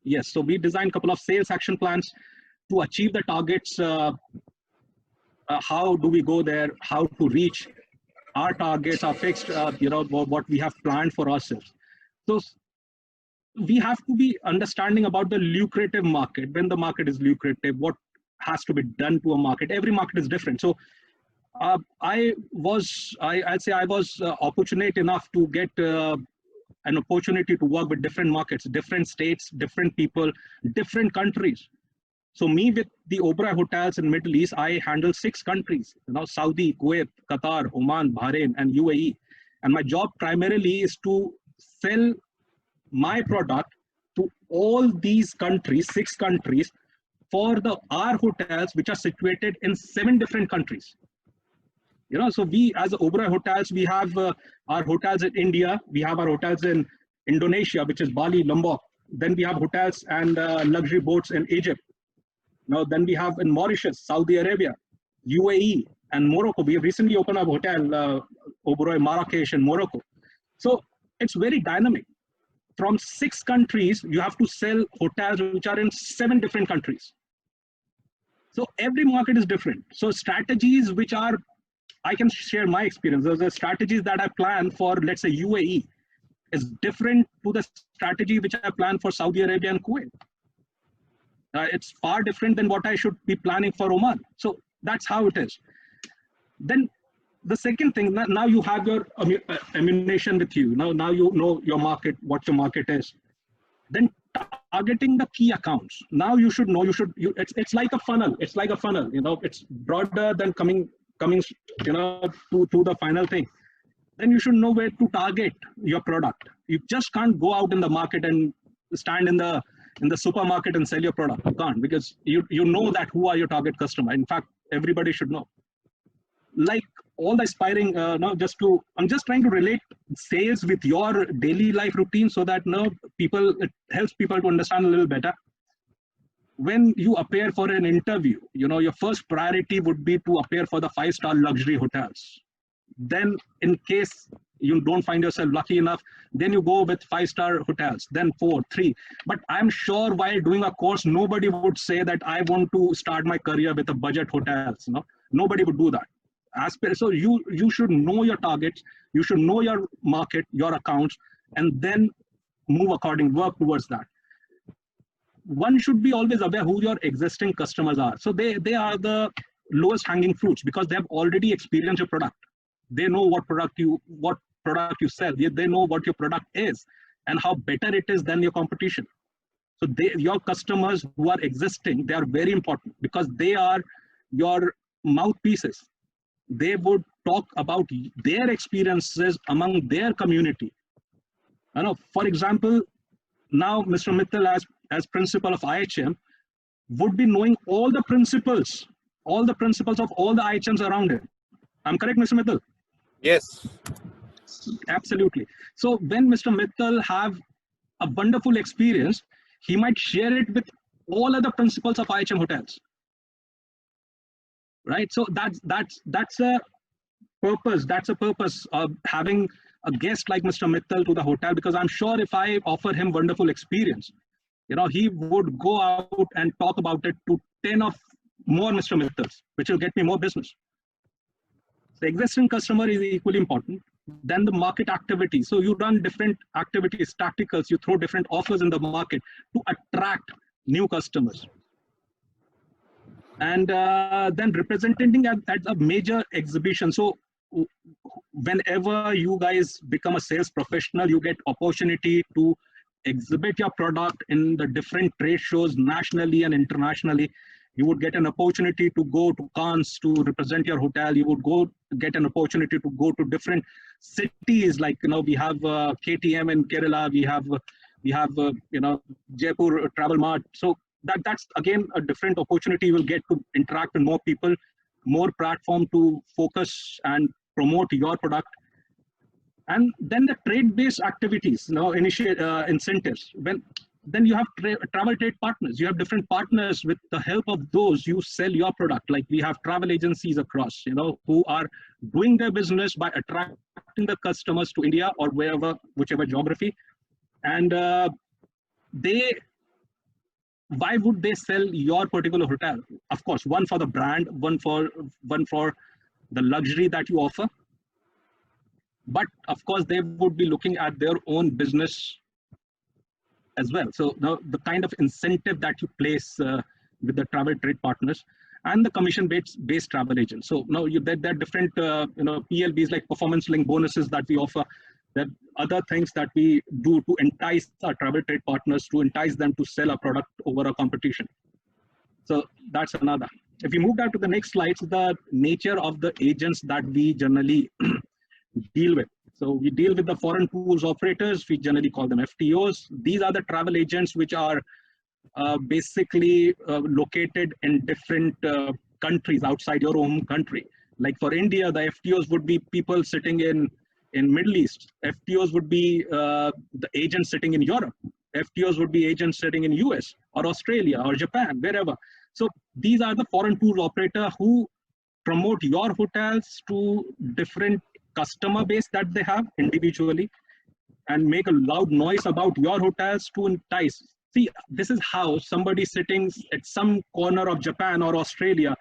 Yes, so we designed a couple of sales action plans to achieve the targets. How do we go there? How to reach our targets, are fixed, what we have planned for ourselves. So we have to be understanding about the lucrative market. When the market is lucrative, what has to be done to a market? Every market is different. So I'd say I was opportunate enough to get an opportunity to work with different markets, different states, different people, different countries. So me with the Oberoi hotels in Middle East, I handle 6 countries, Saudi, Kuwait, Qatar, Oman, Bahrain, and UAE. And my job primarily is to sell my product to all these countries, 6 countries, for our hotels, which are situated in 7 different countries. So we, as Oberoi hotels, we have our hotels in India, we have our hotels in Indonesia, which is Bali, Lombok. Then we have hotels and luxury boats in Egypt. Now, then we have in Mauritius, Saudi Arabia, UAE, and Morocco. We have recently opened a hotel, Oberoi Marrakesh in Morocco. So it's very dynamic. From 6 countries, you have to sell hotels which are in 7 different countries. So every market is different. So strategies which are, I can share my experience. The strategies that I plan for, let's say, UAE is different to the strategy which I plan for Saudi Arabia and Kuwait. It's far different than what I should be planning for Oman. So that's how it is. Then the second thing, now you have your ammunition with you. Now you know your market, what your market is. Then targeting the key accounts. Now you should know, it's like a funnel. It's like a funnel, it's broader than coming to the final thing. Then you should know where to target your product. You just can't go out in the market and stand in the supermarket and sell your product. You can't, because you know that who are your target customer. In fact, everybody should know. Like all the aspiring, I'm just trying to relate sales with your daily life routine so that it helps people to understand a little better. When you appear for an interview, your first priority would be to appear for the 5-star luxury hotels. Then in case you don't find yourself lucky enough, then you go with 5-star hotels, then 4, 3. But I'm sure while doing a course, nobody would say that I want to start my career with a budget hotels. No, nobody would do that. So you should know your targets, you should know your market, your accounts, and then move according, work towards that. One should be always aware who your existing customers are. So they are the lowest hanging fruits because they have already experienced your product. They know what product you sell. They know what your product is and how better it is than your competition. So your customers who are existing, they are very important because they are your mouthpieces. They would talk about their experiences among their community. I know, for example, now Mr. Mittal as principal of IHM would be knowing all the principles of all the IHMs around him. I'm correct, Mr. Mittal? Yes. Absolutely. So when Mr. Mittal have a wonderful experience, he might share it with all other principals of IHM hotels. Right? So that's a purpose. That's a purpose of having a guest like Mr. Mittal to the hotel, because I'm sure if I offer him wonderful experience, he would go out and talk about it to 10 of more Mr. Mittals, which will get me more business. The existing customer is equally important. Then the market activity. So you run different activities, tacticals, you throw different offers in the market to attract new customers. And then representing at a major exhibition. So whenever you guys become a sales professional, you get opportunity to exhibit your product in the different trade shows nationally and internationally. You would get an opportunity to go to Cannes to represent your hotel. You would get an opportunity to go to different cities, like we have KTM in Kerala. We have Jaipur Travel Mart. So that's again a different opportunity. You will get to interact with more people, more platform to focus and promote your product. And then the trade-based activities, incentives. Then you have travel trade partners. You have different partners. With the help of those, you sell your product. Like we have travel agencies across, who are doing their business by attracting the customers to India or whichever geography. And why would they sell your particular hotel? Of course, one for the brand, one for the luxury that you offer. But of course, they would be looking at their own business as well. So the kind of incentive that you place with the travel trade partners and the commission-based travel agents. So now there are different PLBs, like performance-linked bonuses that we offer. There are other things that we do to entice our travel trade partners, to entice them to sell a product over a competition. So that's another. If we move down to the next slides, the nature of the agents that we generally deal with. So we deal with the foreign tours operators. We generally call them FTOs. These are the travel agents which are basically located in different countries outside your home country. Like for India, the FTOs would be people sitting in Middle East. FTOs would be the agents sitting in Europe. FTOs would be agents sitting in US or Australia or Japan, wherever. So these are the foreign tour operator who promote your hotels to different customer base that they have individually and make a loud noise about your hotels to entice. See, this is how somebody sitting at some corner of Japan or Australia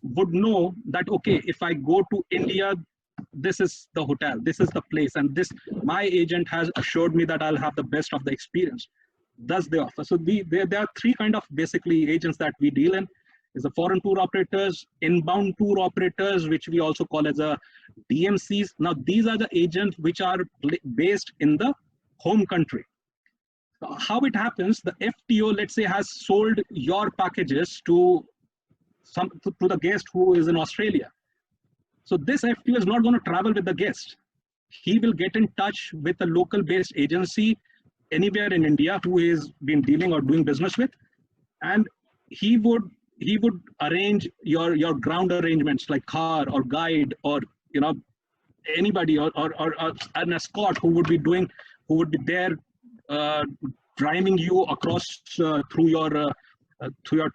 would know that, okay, if I go to India, this is the hotel, this is the place, and my agent has assured me that I'll have the best of the experience. Thus they offer. So there are three kind of basically agents that we deal in. Is the foreign tour operators, inbound tour operators, which we also call as a DMCs. Now, these are the agents which are based in the home country. How it happens, the FTO, let's say, has sold your packages to the guest who is in Australia. So this FTO is not going to travel with the guest. He will get in touch with a local based agency anywhere in India who is been dealing or doing business with, and he would arrange your ground arrangements like car or guide or anybody or an escort who would be there driving you across through your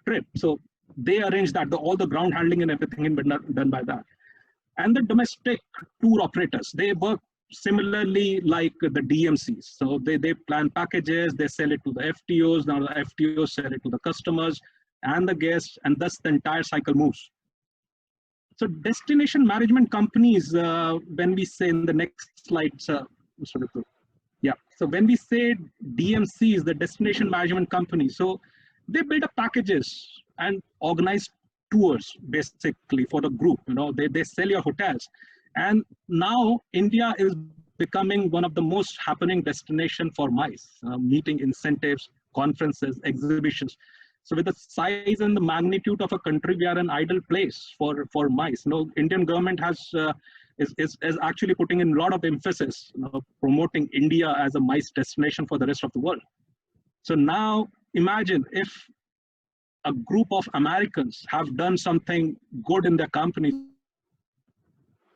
trip. So they arrange that, all the ground handling and everything is done by that. And the domestic tour operators, they work similarly like the DMCs. So they plan packages, they sell it to the FTOs, now the FTOs sell it to the customers and the guests, and thus the entire cycle moves. So destination management companies, when we say in the next slide, Mr. Vipul. Yeah, so when we say DMCs, the destination management companies, so they build up packages and organize tours basically for the group. You know, they sell your hotels. And now India is becoming one of the most happening destination for MICE, meeting incentives, conferences, exhibitions. So with the size and the magnitude of a country, we are an ideal place for MICE. You know, Indian government has is actually putting in a lot of emphasis, you know, promoting India as a MICE destination for the rest of the world. So now imagine if a group of Americans have done something good in their companies,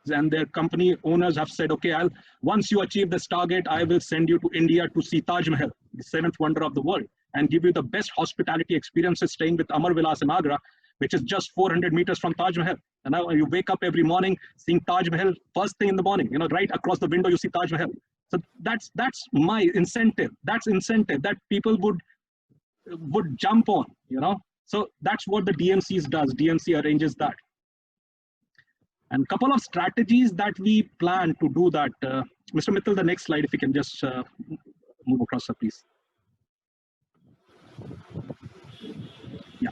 and their company owners have said, okay, once you achieve this target, I will send you to India to see Taj Mahal, the seventh wonder of the world, and give you the best hospitality experiences staying with Amar Vilas in Agra, which is just 400 meters from Taj Mahal. And now you wake up every morning seeing Taj Mahal first thing in the morning, you know, right across the window, you see Taj Mahal. So that's my incentive. That's incentive that people would jump on, you know. So that's what the DMCs does. DMC arranges that. And a couple of strategies that we plan to do that. Mr. Mittal, the next slide, if you can just move across, please. Yeah.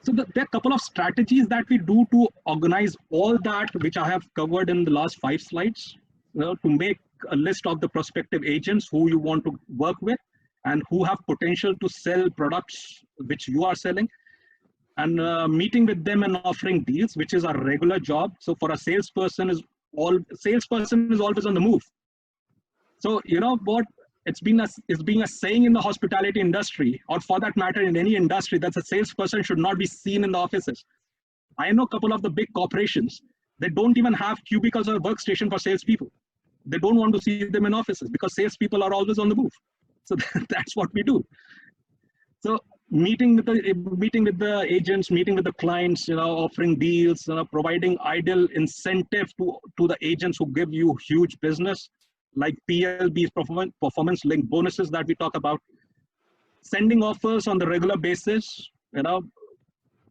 So there are a couple of strategies that we do to organize all that, which I have covered in the last 5 slides, you know, to make a list of the prospective agents who you want to work with and who have potential to sell products which you are selling, and meeting with them and offering deals, which is our regular job. So for a salesperson is always on the move. So you know what, it's being a saying in the hospitality industry, or for that matter in any industry, that a salesperson should not be seen in the offices. I know a couple of the big corporations, they don't even have cubicles or workstation for salespeople. They don't want to see them in offices because salespeople are always on the move. So that's what we do. So meeting with the agents, meeting with the clients, you know, offering deals, providing ideal incentive to the agents who give you huge business, like PLBs, performance linked bonuses that we talk about, sending offers on the regular basis, you know,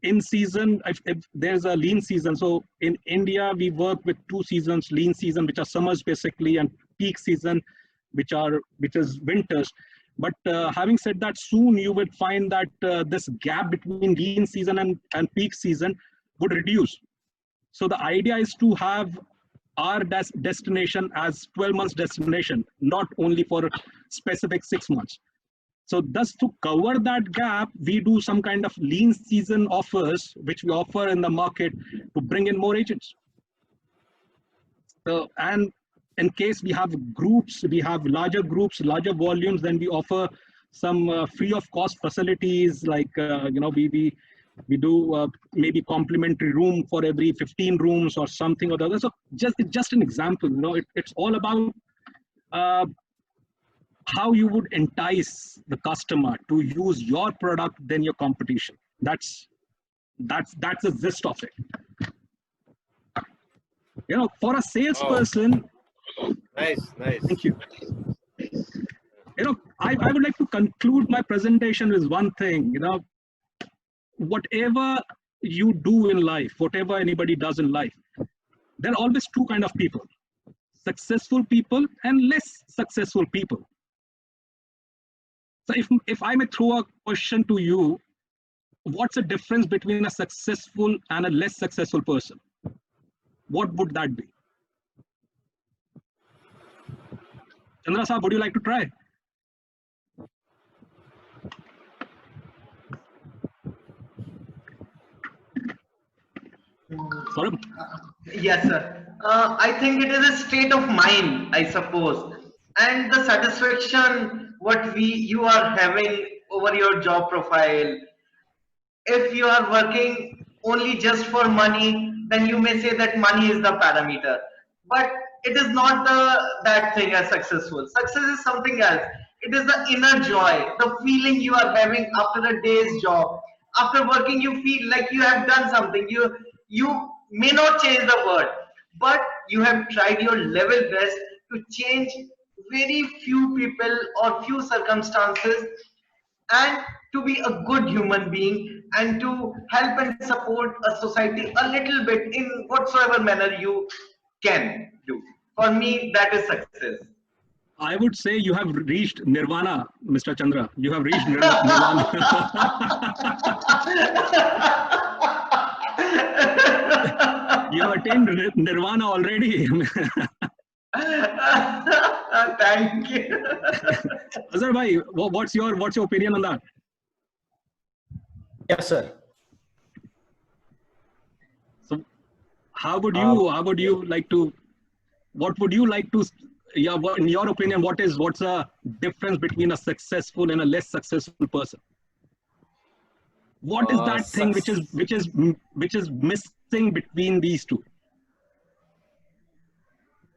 in season, if there's a lean season. So in India, we work with 2 seasons, lean season, which are summers basically, and peak season, which is winters. But having said that, soon you would find that this gap between lean season and peak season would reduce. So the idea is to have our destination as 12 months destination, not only for specific 6 months. So thus to cover that gap, we do some kind of lean season offers, which we offer in the market to bring in more agents. So, and in case we have groups, we have larger groups, larger volumes, then we offer some free of cost facilities, like, you know, we do maybe complimentary room for every 15 rooms or something or the other. So just an example, you know, it's all about how you would entice the customer to use your product than your competition. That's the gist of it. You know, for a salesperson. Oh. Nice. Thank you. You know, I would like to conclude my presentation with one thing. You know, whatever you do in life, whatever anybody does in life, there are always 2 kinds of people: successful people and less successful people. So if I may throw a question to you, what's the difference between a successful and a less successful person? What would that be? Chandra Saab, would you like to try? Saurabh? Yes, sir. I think it is a state of mind, I suppose, and the satisfaction what you are having over your job profile. If you are working only just for money, then you may say that money is the parameter. But it is not that thing as successful. Success is something else. It is the inner joy, the feeling you are having after a day's job. After working, you feel like you have done something. You may not change the word, but you have tried your level best to change very few people or few circumstances, and to be a good human being and to help and support a society a little bit in whatsoever manner you can do. For me, that is success. I would say you have reached nirvana, Mr. Chandra. You have reached nirvana. You have attained nirvana already. Thank you. Azhar bhai, what's your opinion on that? Yes, sir. So, how would you like to? What would you like to? Yeah, in your opinion, what's the difference between a successful and a less successful person? What is that thing which is missing between these two?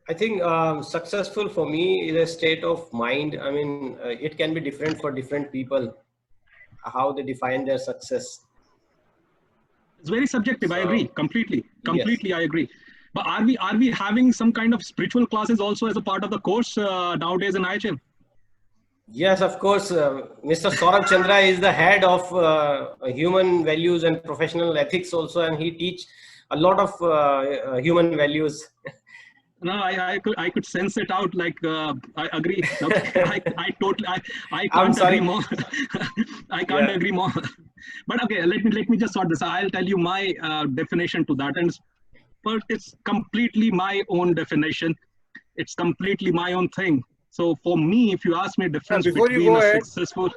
I think successful for me is a state of mind. I mean, it can be different for different people, how they define their success. It's very subjective. I agree completely. Yes. I agree. But are we having some kind of spiritual classes also as a part of the course nowadays in IHM? Yes, of course. Mr. Saurabh Chandra is the head of human values and professional ethics also, and he teach a lot of human values. No, I could sense it out. Like I agree. I totally I can't agree more. I can't agree more. But okay, let me just sort this. I'll tell you my definition to that, and but it's completely my own definition. It's completely my own thing. So for me, if you ask me a difference between a successful.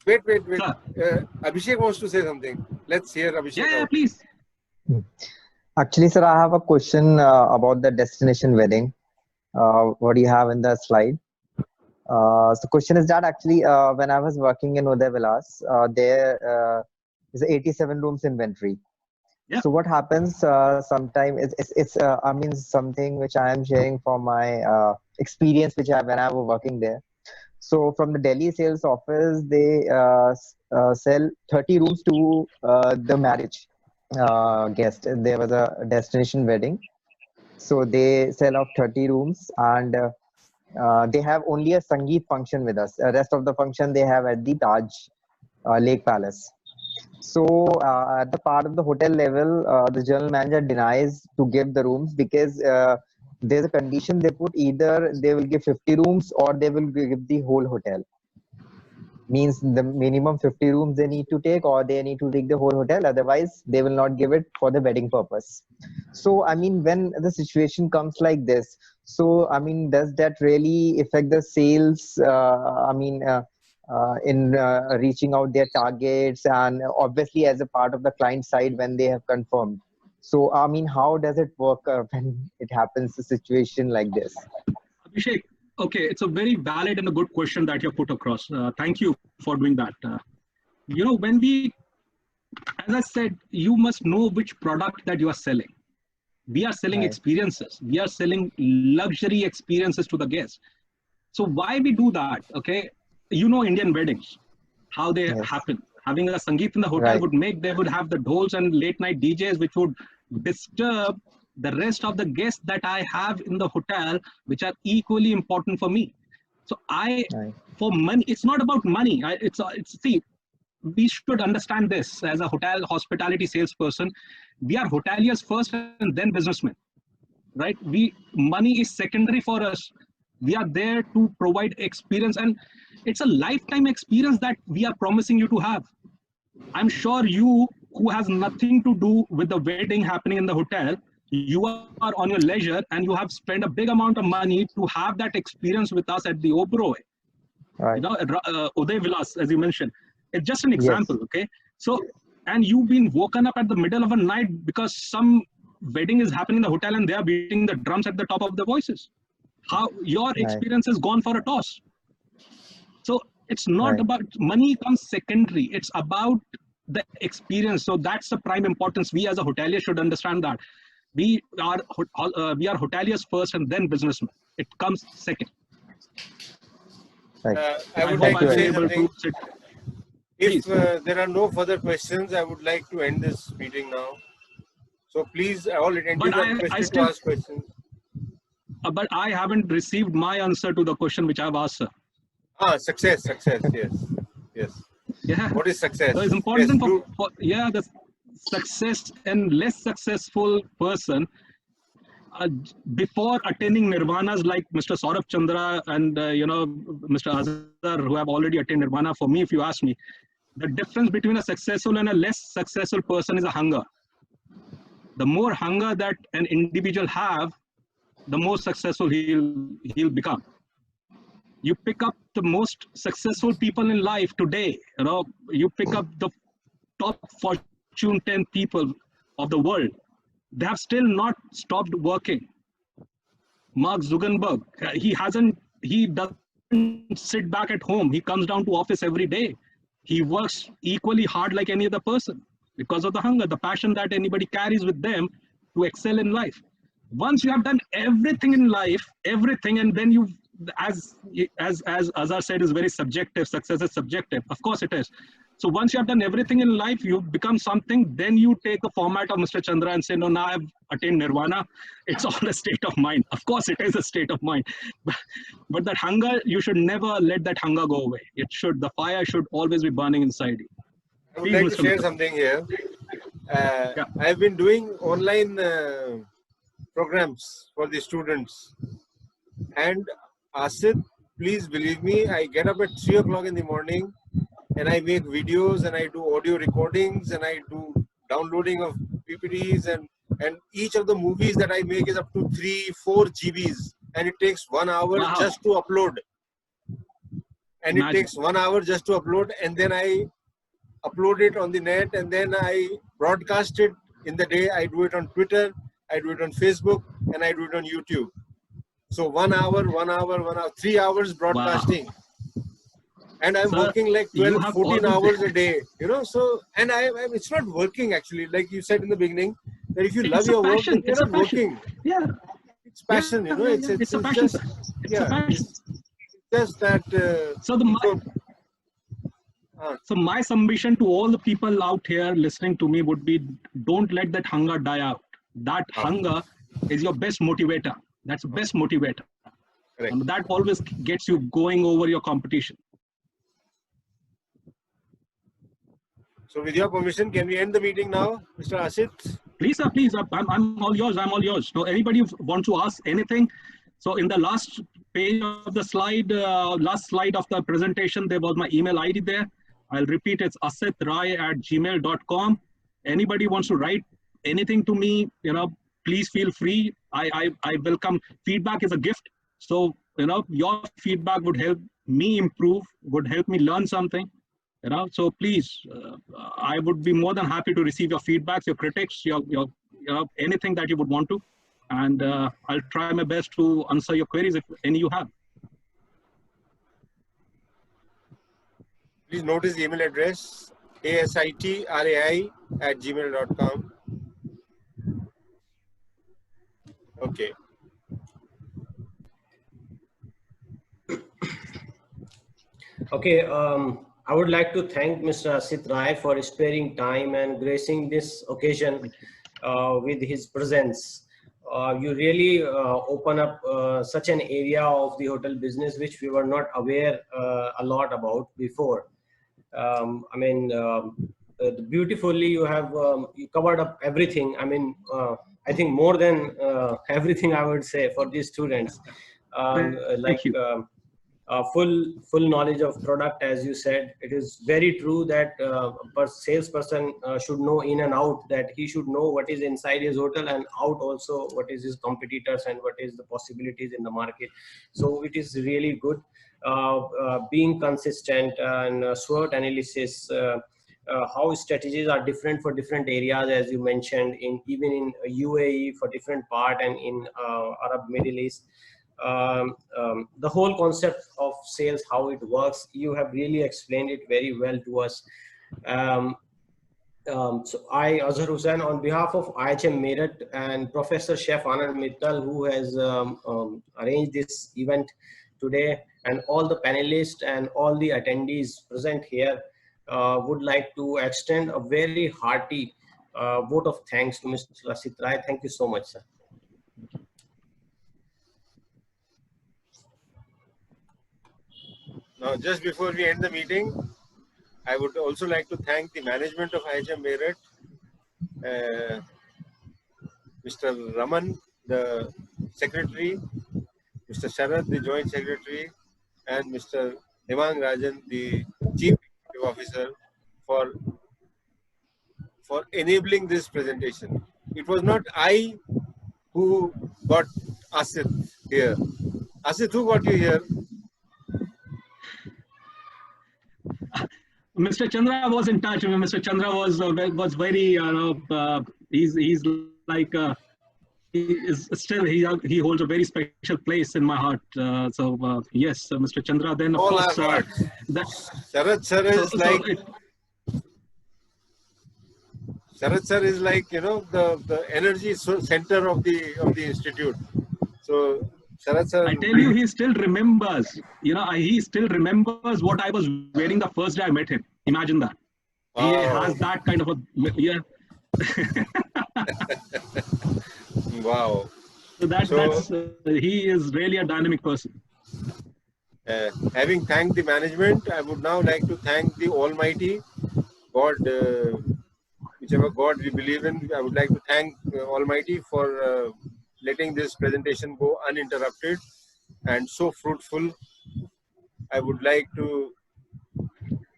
Wait. Abhishek wants to say something. Let's hear Abhishek. Yeah, please. Actually, sir, I have a question about the destination wedding. What do you have in the slide? So the question is that actually when I was working in Uday Vilas, there is 87 rooms inventory. Yeah. So what happens sometimes it's I mean something which I am sharing from my experience which I have when I was working there. So from the Delhi sales office, they sell 30 rooms to the marriage guest. There was a destination wedding, so they sell out 30 rooms, and they have only a Sangeet function with us. The rest of the function they have at the Taj Lake Palace. So at the part of the hotel level, the general manager denies to give the rooms because there's a condition they put: either they will give 50 rooms or they will give the whole hotel. Means the minimum 50 rooms they need to take, or they need to take the whole hotel. Otherwise, they will not give it for the wedding purpose. So, I mean, when the situation comes like this, so I mean, does that really affect the sales? In reaching out their targets, and obviously as a part of the client side when they have confirmed. So, I mean, how does it work when it happens a situation like this? Abhishek, okay, it's a very valid and a good question that you put across. Thank you for doing that. When we, as I said, you must know which product that you are selling. We are selling experiences. We are selling luxury experiences to the guests. So why we do that? Okay, Indian weddings, how they happen. Having a Sangeet in the hotel they would have the dhols and late night DJs, which would disturb the rest of the guests that I have in the hotel, which are equally important for me. So for money, it's not about money. See, we should understand this as a hotel hospitality salesperson. We are hoteliers first and then businessmen, right? Money is secondary for us. We are there to provide experience, and it's a lifetime experience that we are promising you to have. I'm sure you, who has nothing to do with the wedding happening in the hotel, you are on your leisure and you have spent a big amount of money to have that experience with us at the Oberoi. Right. Uday Vilas, as you mentioned. It's just an example, okay? So, and you've been woken up at the middle of a night because some wedding is happening in the hotel and they are beating the drums at the top of their voices. How your experience has gone for a toss. So it's not about money comes secondary. It's about the experience. So that's the prime importance. We as a hotelier should understand that. We are hoteliers first and then businessmen. It comes second. I would like to say something. If there are no further questions, I would like to end this meeting now. So please, all attendees are requested to ask questions. but I haven't received my answer to the question which I've asked, sir. Success, yes, yes. Yeah. What is success? So it's important Yes, for the success and less successful person before attaining nirvanas like Mr. Saurabh Chandra and Mr. Azhar, who have already attained nirvana. For me, if you ask me, the difference between a successful and a less successful person is a hunger. The more hunger that an individual have, the more successful he'll become. You pick up the most successful people in life today. You pick up the top Fortune 10 people of the world. They have still not stopped working. Mark Zuckerberg, he doesn't sit back at home. He comes down to office every day. He works equally hard like any other person because of the hunger, the passion that anybody carries with them to excel in life. Once you have done everything in life, everything, and then you, as Azhar said, is very subjective. Success is subjective. Of course it is. So once you have done everything in life, you become something, then you take the format of Mr. Chandra and say, no, now I've attained nirvana. It's all a state of mind. Of course it is a state of mind. But that hunger, you should never let that hunger go away. The fire should always be burning inside you. I would like to share something here. I've been doing online programs for the students. And Asit, please believe me, I get up at 3 o'clock in the morning and I make videos and I do audio recordings and I do downloading of PPTs and each of the movies that I make is up to 3-4 GBs and it takes 1 hour just to upload. And it takes 1 hour just to upload, and then I upload it on the net, and then I broadcast it in the day. I do it on Twitter, I do it on Facebook, and I do it on YouTube. So 1 hour, 3 hours broadcasting. Wow. And I'm working like 12, 14 hours a day, so, and it's not working actually, like you said in the beginning, that if you love your work, then you're not working. Yeah. It's passion, it's a passion. It's a passion. Just that. So my submission to all the people out here listening to me would be, don't let that hunger die out. That hunger is your best motivator. That's the best motivator. Correct. And that always gets you going over your competition. So with your permission, can we end the meeting now, Mr. Asit? Please, sir, please. I'm all yours. I'm all yours. So anybody who wants to ask anything, so in the last page of the slide, last slide of the presentation, there was my email ID there. I'll repeat, it's asitrai@gmail.com. Anybody wants to write anything to me, please feel free. I welcome. Feedback is a gift. So, your feedback would help me improve, would help me learn something. So please, I would be more than happy to receive your feedbacks, your critics, your anything that you would want to, and I'll try my best to answer your queries if any you have. Please notice the email address, asitrai@gmail.com. Okay. Okay. I would like to thank Mr. Asit Rai for sparing time and gracing this occasion with his presence. You really open up such an area of the hotel business which we were not aware a lot about before. Beautifully you have you covered up everything. I think more than everything, I would say, for these students. Thank you. Full knowledge of product, as you said. It is very true that a salesperson should know in and out, that he should know what is inside his hotel and out also what is his competitors and what is the possibilities in the market. So it is really good. Being consistent and SWOT analysis, how strategies are different for different areas, as you mentioned, even in UAE for different part and in Arab Middle East. The whole concept of sales, how it works, you have really explained it very well to us. So I, Azhar Hussain, on behalf of IHM Meerut and Professor Chef Anand Mittal, who has arranged this event today, and all the panelists and all the attendees present here, would like to extend a very hearty vote of thanks to Mr. Asit Rai. Thank you so much, sir. Now, just before we end the meeting, I would also like to thank the management of IHM Meerut, Mr. Raman, the secretary, Mr. Sharad, the joint secretary, and Mr. Hemang Rajan, the chief executive officer, for enabling this presentation. It was not I who got Asit here. Asit, who got you here? Mr. Chandra was in touch. Mr. Chandra was very, he's like, he is still, he holds a very special place in my heart. Yes, Mr. Chandra. Then of All course, our hearts. Sharad sir is Sharad sir is like, you know, the energy center of the institute. So Sharad sir, I tell you, he still remembers. You know, he still remembers what I was wearing the first day I met him. Imagine that. He has that kind of a, yeah. Wow. So he is really a dynamic person. Having thanked the management, I would now like to thank the Almighty God, whichever God we believe in. I would like to thank Almighty for letting this presentation go uninterrupted and so fruitful. I would like to,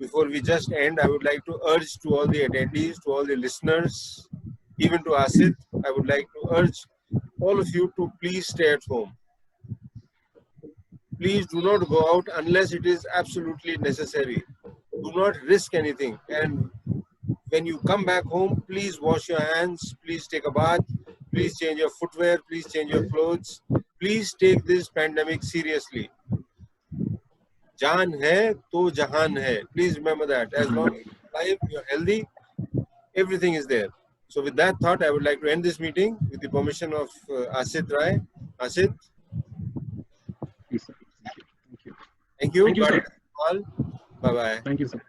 before we just end, I would like to urge to all the attendees, to all the listeners, even to Asit, I would like to urge all of you to please stay at home. Please do not go out unless it is absolutely necessary. Do not risk anything. And when you come back home, please wash your hands, please take a bath, please change your footwear, please change your clothes. Please take this pandemic seriously. Jaan hai to jahan hai. Please remember that. As long as you're alive, you're healthy, everything is there. So with that thought, I would like to end this meeting with the permission of Asit Rai. Asit. Yes, sir. Thank you. Thank you. Thank you, sir. All. Bye-bye. Thank you, sir.